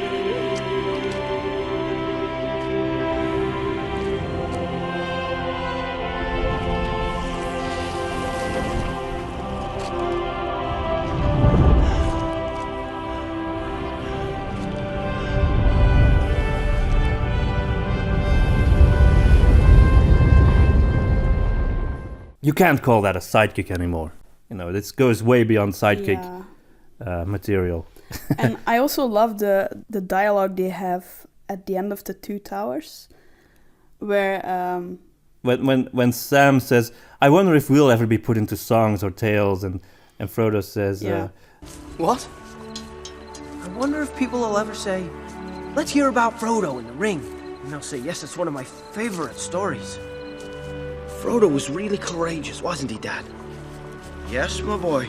Speaker 1: You can't call that a sidekick anymore. This goes way beyond sidekick material.
Speaker 2: And I also love the dialogue they have at the end of the Two Towers, where
Speaker 1: when Sam says, "I wonder if we'll ever be put into songs or tales," and Frodo says,
Speaker 7: What? I wonder if people will ever say, let's hear about Frodo in the ring. And they'll say, yes, it's one of my favorite stories. Frodo was really courageous, wasn't he, Dad? Yes, my boy.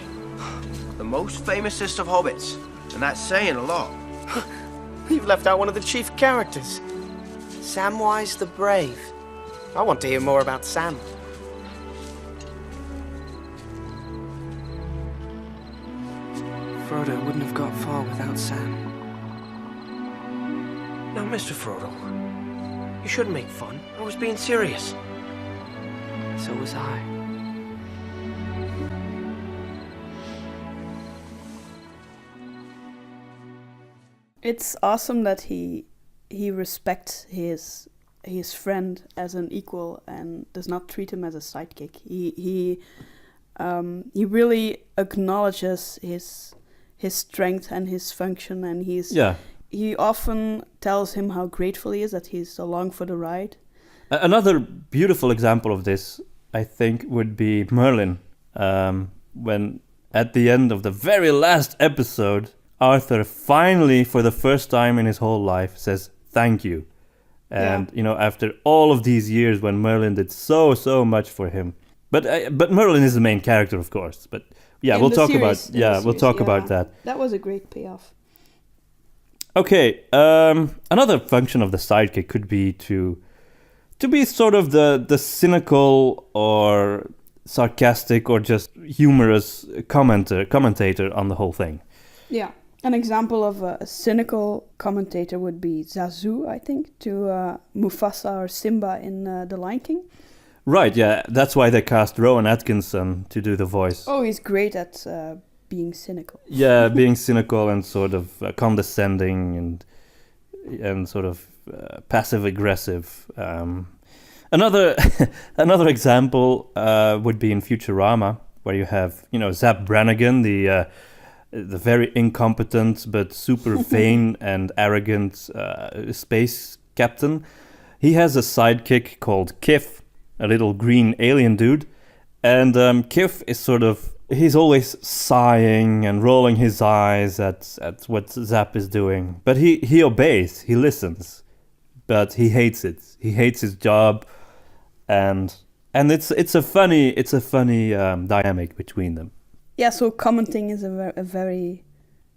Speaker 7: The most famousest of hobbits. And that's saying a lot. You've left out one of the chief characters. Samwise the Brave. I want to hear more about Sam. Frodo wouldn't have got far without Sam. Now, Mr. Frodo, you shouldn't make fun. I was being serious. So was I.
Speaker 2: It's awesome that he respects his friend as an equal and does not treat him as a sidekick. He really acknowledges his strength and his function, and he often tells him how grateful he is that he's along for the ride.
Speaker 1: Another beautiful example of this, I think, would be Merlin. When at the end of the very last episode, Arthur finally, for the first time in his whole life, says thank you. And, after all of these years when Merlin did so much for him. But Merlin is the main character, of course. But we'll talk about that.
Speaker 2: That was a great payoff.
Speaker 1: Okay, another function of the sidekick could be to be sort of the cynical or sarcastic or just humorous commentator on the whole thing.
Speaker 2: Yeah. An example of a cynical commentator would be Zazu, I think, to Mufasa or Simba in The Lion King.
Speaker 1: Right, yeah. That's why they cast Rowan Atkinson to do the voice.
Speaker 2: Oh, he's great at being cynical.
Speaker 1: Yeah, being cynical and sort of condescending and sort of passive-aggressive. Another example would be in Futurama, where you have, Zap Brannigan, the very incompetent but super vain and arrogant space captain. He has a sidekick called Kif, a little green alien dude. And Kif is he's always sighing and rolling his eyes at what Zap is doing. But he obeys, he listens. But he hates it. He hates his job. And it's a funny dynamic between them.
Speaker 2: Yeah, so commenting is a very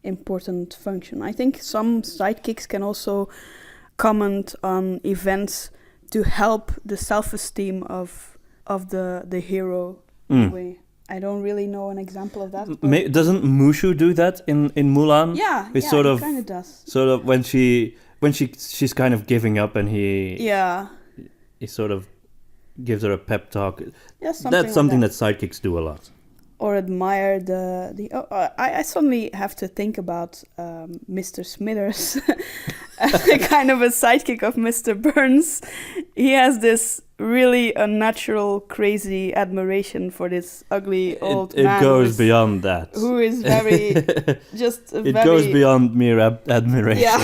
Speaker 2: important function. I think some sidekicks can also comment on events to help the self-esteem of the hero. Way. I don't really know an example of that.
Speaker 1: Doesn't Mushu do that in Mulan?
Speaker 2: Yeah,
Speaker 1: he
Speaker 2: kind of does.
Speaker 1: Sort of when she's kind of giving up and he sort of gives her a pep talk.
Speaker 2: Yeah,
Speaker 1: that's something that sidekicks do a lot.
Speaker 2: Or admire I suddenly have to think about Mr. Smithers, kind of a sidekick of Mr. Burns. He has this really unnatural, crazy admiration for this ugly old man.
Speaker 1: It goes beyond that.
Speaker 2: Who is very,
Speaker 1: It goes beyond mere admiration.
Speaker 2: Yeah.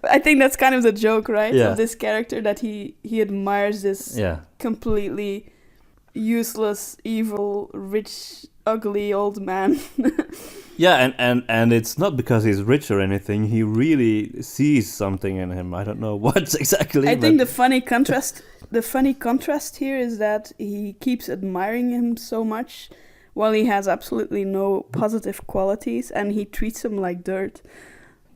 Speaker 2: I think that's kind of the joke, right? Yeah. Of this character, that he admires this completely useless, evil, rich, ugly old man.
Speaker 1: Yeah, and it's not because he's rich or anything. He really sees something in him. I don't know what exactly.
Speaker 2: I think the funny contrast here is that he keeps admiring him so much while he has absolutely no positive qualities, and he treats him like dirt.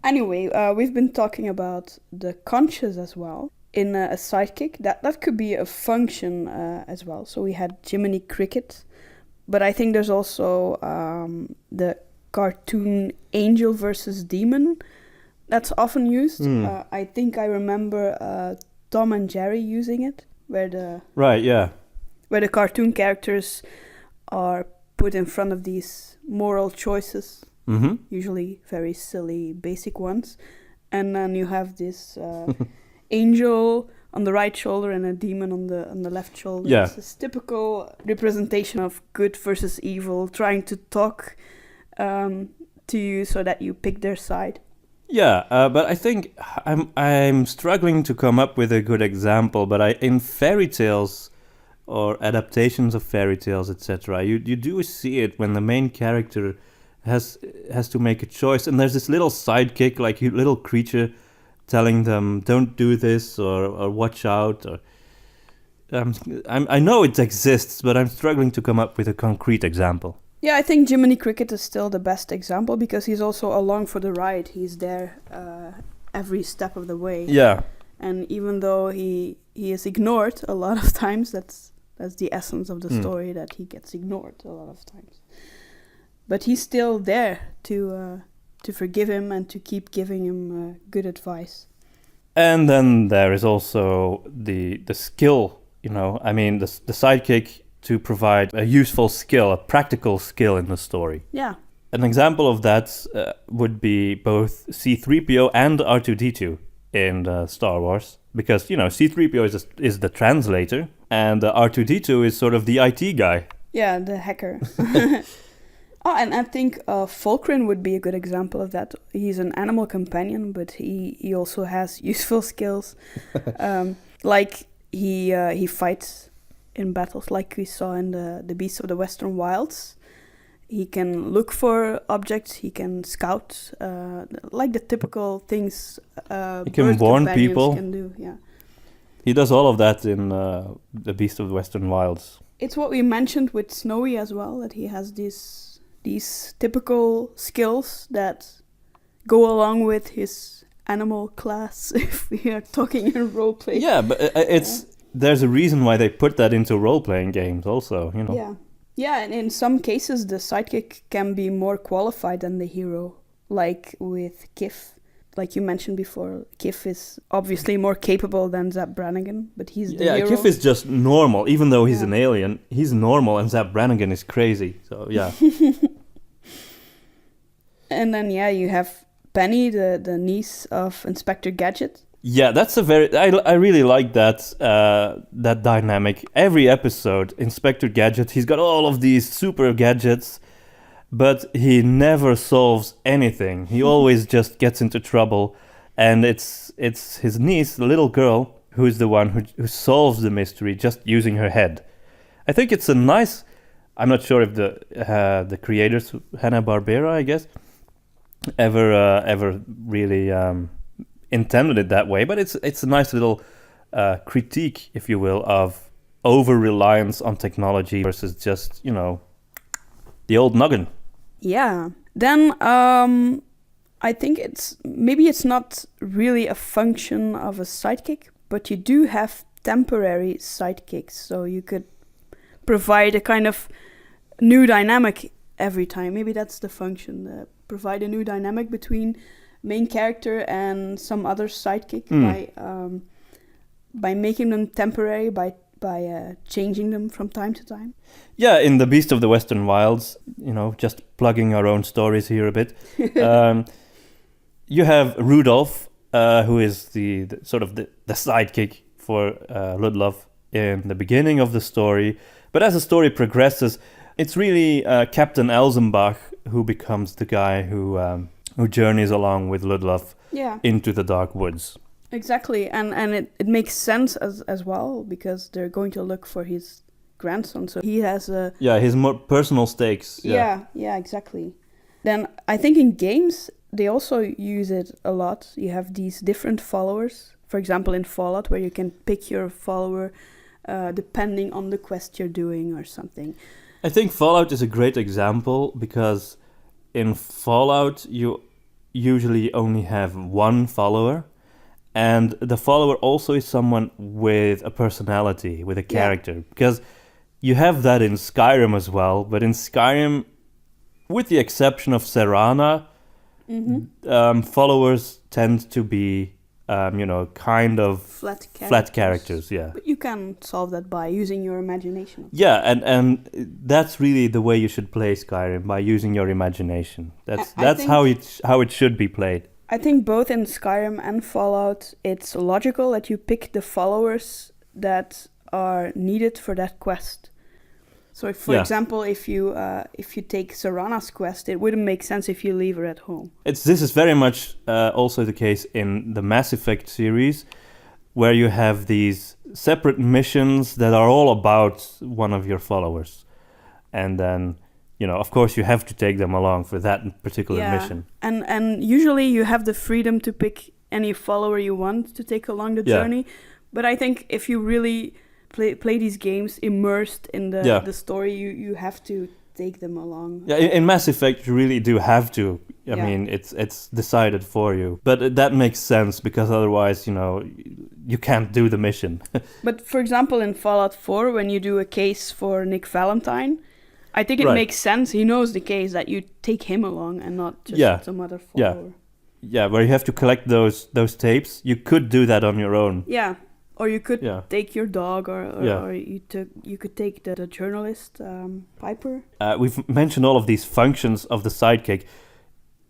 Speaker 2: Anyway, we've been talking about the conscious as well. In a sidekick, that could be a function as well. So we had Jiminy Cricket, but I think there's also the cartoon angel versus demon that's often used. I think I remember Tom and Jerry using it, where the cartoon characters are put in front of these moral choices, usually very silly, basic ones, and then you have this angel on the right shoulder and a demon on the left shoulder.
Speaker 1: Yeah.
Speaker 2: It's this typical representation of good versus evil, trying to talk to you so that you pick their side.
Speaker 1: Yeah, but I think I'm struggling to come up with a good example. But in fairy tales or adaptations of fairy tales, etc., you do see it when the main character has to make a choice, and there's this little sidekick, like a little creature, telling them don't do this or watch out. Or I know it exists, but I'm struggling to come up with a concrete example.
Speaker 2: Yeah, I think Jiminy Cricket is still the best example because he's also along for the ride. He's there every step of the way.
Speaker 1: Yeah.
Speaker 2: And even though he is ignored a lot of times, that's the essence of the story, that he gets ignored a lot of times. But he's still there to forgive him and to keep giving him good advice.
Speaker 1: And then there is also the skill, I mean, the sidekick to provide a useful skill, a practical skill in the story.
Speaker 2: Yeah.
Speaker 1: An example of that would be both C-3PO and R2-D2 in Star Wars. Because, C-3PO is the translator, and R2-D2 is sort of the IT guy.
Speaker 2: Yeah, the hacker. And I think Fulcrin would be a good example of that. He's an animal companion, but he also has useful skills. Like he fights in battles, like we saw in the Beasts of the Western Wilds. He can look for objects, he can scout, like the typical things
Speaker 1: he can warn people.
Speaker 2: Can do, yeah.
Speaker 1: He does all of that in the Beasts of the Western Wilds.
Speaker 2: It's what we mentioned with Snowy as well, that he has these typical skills that go along with his animal class, if we are talking in roleplay.
Speaker 1: Yeah, but there's a reason why they put that into role-playing games also,
Speaker 2: Yeah, and in some cases the sidekick can be more qualified than the hero, like with Kif. Like you mentioned before, Kif is obviously more capable than Zap Brannigan, but he's the hero.
Speaker 1: Yeah, Kif is just normal, even though he's an alien. He's normal, and Zap Brannigan is crazy, so yeah.
Speaker 2: And then, you have Penny, the niece of Inspector Gadget.
Speaker 1: Yeah, that's I really like that dynamic. Every episode, Inspector Gadget, he's got all of these super gadgets, but he never solves anything. He always just gets into trouble, and it's his niece, the little girl, who's the one who solves the mystery just using her head. I think it's a nice. I'm not sure if the creators, Hanna-Barbera, I guess, ever really intended it that way, but it's a nice little critique, if you will, of over-reliance on technology versus just, the old noggin.
Speaker 2: Yeah. Then I think it's not really a function of a sidekick, but you do have temporary sidekicks, so you could provide a kind of new dynamic every time. Maybe that's the function, provide a new dynamic between main character and some other sidekick by making them temporary, by changing them from time to time.
Speaker 1: Yeah, in the Beast of the Western Wilds, just plugging our own stories here a bit. You have Rudolph, who is the sort of the sidekick for Ludlov in the beginning of the story. But as the story progresses, it's really Captain Elzenbach who becomes the guy who journeys along with Ludlov into the dark woods.
Speaker 2: Exactly, and it makes sense as well, because they're going to look for his grandson, so he has
Speaker 1: his more personal stakes.
Speaker 2: Yeah, exactly. Then I think in games they also use it a lot. You have these different followers, for example in Fallout, where you can pick your follower depending on the quest you're doing or something.
Speaker 1: I think Fallout is a great example, because in Fallout you usually only have one follower, and the follower also is someone with a personality, with a character, because you have that in Skyrim as well, but in Skyrim, with the exception of Serana, followers tend to be kind of flat characters, yeah.
Speaker 2: But you can solve that by using your imagination.
Speaker 1: Yeah, and that's really the way you should play Skyrim, by using your imagination. That's how it should be played.
Speaker 2: I think both in Skyrim and Fallout, it's logical that you pick the followers that are needed for that quest. So, if, for example, if you take Serana's quest, it wouldn't make sense if you leave her at home.
Speaker 1: This is very much also the case in the Mass Effect series, where you have these separate missions that are all about one of your followers. And then, of course, you have to take them along for that particular mission.
Speaker 2: And usually you have the freedom to pick any follower you want to take along the journey. But I think if you really play these games immersed in the story, you have to take them along.
Speaker 1: Yeah, in Mass Effect, you really do have to. I mean, it's decided for you. But that makes sense, because otherwise, you can't do the mission.
Speaker 2: But for example, in Fallout 4, when you do a case for Nick Valentine, I think it makes sense. He knows the case, that you take him along and not just some other follower.
Speaker 1: Yeah, where you have to collect those tapes. You could do that on your own.
Speaker 2: Yeah. Or you could take your dog, or you could take the journalist, Piper.
Speaker 1: We've mentioned all of these functions of the sidekick.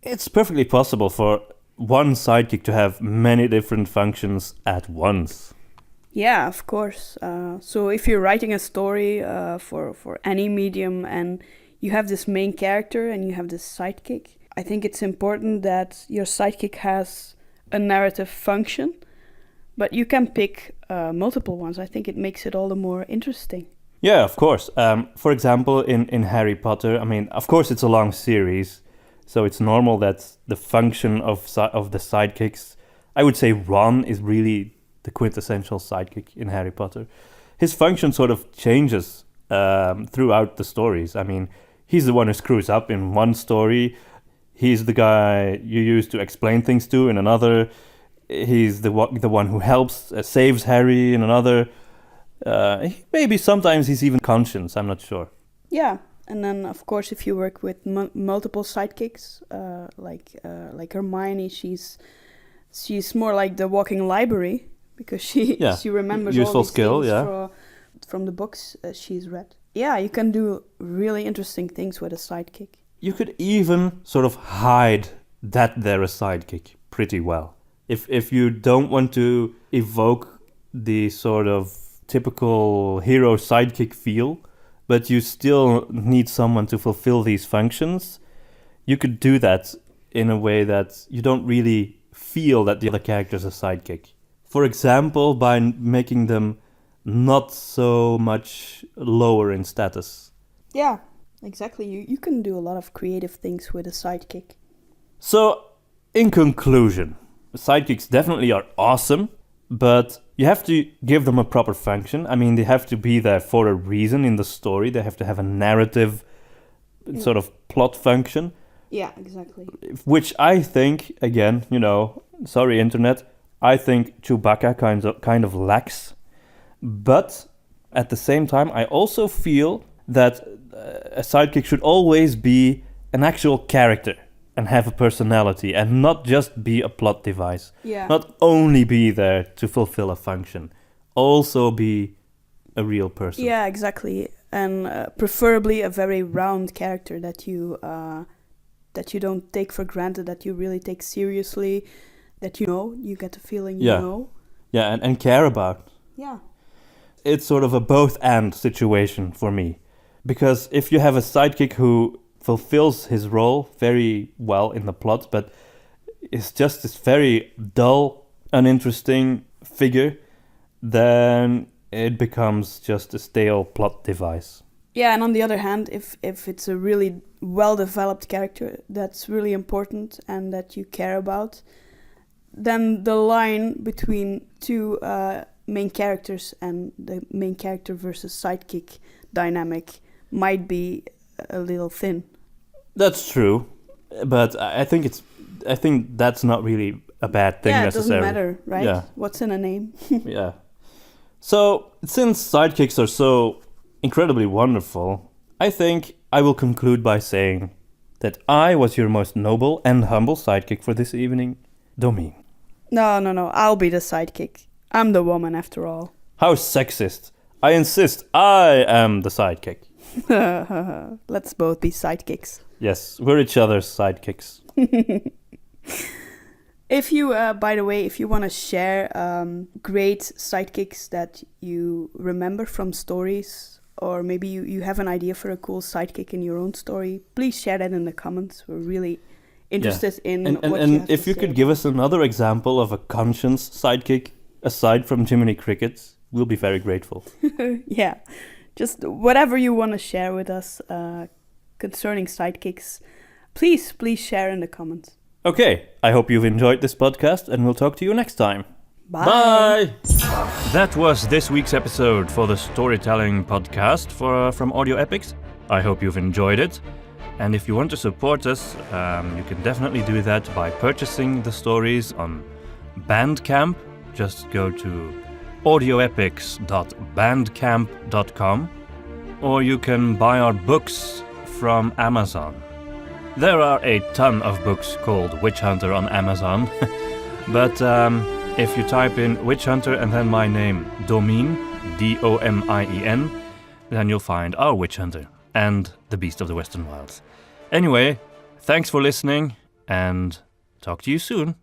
Speaker 1: It's perfectly possible for one sidekick to have many different functions at once.
Speaker 2: Yeah, of course. So if you're writing a story for any medium, and you have this main character and you have this sidekick, I think it's important that your sidekick has a narrative function. But you can pick multiple ones. I think it makes it all the more interesting.
Speaker 1: Yeah, of course. For example, in Harry Potter, I mean, of course, it's a long series, so it's normal that the function of the sidekicks, I would say Ron is really the quintessential sidekick in Harry Potter. His function sort of changes throughout the stories. I mean, he's the one who screws up in one story. He's the guy you use to explain things to in another. He's the one who helps, saves Harry in another. Maybe sometimes he's even conscious, I'm not sure.
Speaker 2: Yeah, and then of course if you work with multiple sidekicks, like Hermione, she's more like the walking library, because she remembers
Speaker 1: useful
Speaker 2: all these
Speaker 1: skill,
Speaker 2: things from the books she's read. Yeah, you can do really interesting things with a sidekick.
Speaker 1: You could even sort of hide that they're a sidekick pretty well. If you don't want to evoke the sort of typical hero sidekick feel, but you still need someone to fulfill these functions, you could do that in a way that you don't really feel that the other character's a sidekick. For example, by making them not so much lower in status.
Speaker 2: Yeah, exactly. You can do a lot of creative things with a sidekick.
Speaker 1: So, in conclusion, sidekicks definitely are awesome, but you have to give them a proper function. I mean, they have to be there for a reason in the story. They have to have a narrative sort of plot function.
Speaker 2: Yeah, exactly.
Speaker 1: Which I think, again, sorry internet, I think Chewbacca kind of lacks. But at the same time, I also feel that a sidekick should always be an actual character and have a personality, and not just be a plot device.
Speaker 2: Yeah.
Speaker 1: Not only be there to fulfill a function, also be a real person.
Speaker 2: Yeah, exactly. And preferably a very round character that you don't take for granted, that you really take seriously, that you get the feeling you know.
Speaker 1: Yeah, and care about.
Speaker 2: Yeah.
Speaker 1: It's sort of a both-and situation for me. Because if you have a sidekick who fulfills his role very well in the plot, but is just this very dull, uninteresting figure, then it becomes just a stale plot device.
Speaker 2: Yeah, and on the other hand, if it's a really well-developed character that's really important and that you care about, then the line between two main characters and the main character versus sidekick dynamic might be a little thin.
Speaker 1: That's true, but I think that's not really a bad thing necessarily.
Speaker 2: Yeah, it doesn't matter, right?
Speaker 1: Yeah.
Speaker 2: What's in a name?
Speaker 1: Yeah. So, since sidekicks are so incredibly wonderful, I think I will conclude by saying that I was your most noble and humble sidekick for this evening, Domien.
Speaker 2: No, I'll be the sidekick. I'm the woman after all.
Speaker 1: How sexist. I insist, I am the sidekick.
Speaker 2: Let's both be sidekicks.
Speaker 1: Yes, we're each other's sidekicks.
Speaker 2: If you, by the way, if you want to share great sidekicks that you remember from stories or maybe you have an idea for a cool sidekick in your own story, please share that in the comments. We're really interested in what you have
Speaker 1: and
Speaker 2: to
Speaker 1: if you
Speaker 2: say.
Speaker 1: could give us another example of a conscience sidekick aside from Jiminy Crickets, we'll be very grateful.
Speaker 2: Yeah, just whatever you want to share with us concerning sidekicks, please share in the comments.
Speaker 1: Okay, I hope you've enjoyed this podcast, and we'll talk to you next time.
Speaker 2: Bye.
Speaker 1: That was this week's episode for the Storytelling Podcast from Audio Epics. I hope you've enjoyed it. And if you want to support us, you can definitely do that by purchasing the stories on Bandcamp. Just go to audioepics.bandcamp.com, or you can buy our books from Amazon. There are a ton of books called Witch Hunter on Amazon, but if you type in Witch Hunter and then my name, Domien, Domien, then you'll find our Witch Hunter and The Beast of the Western Wilds. Anyway, thanks for listening, and talk to you soon.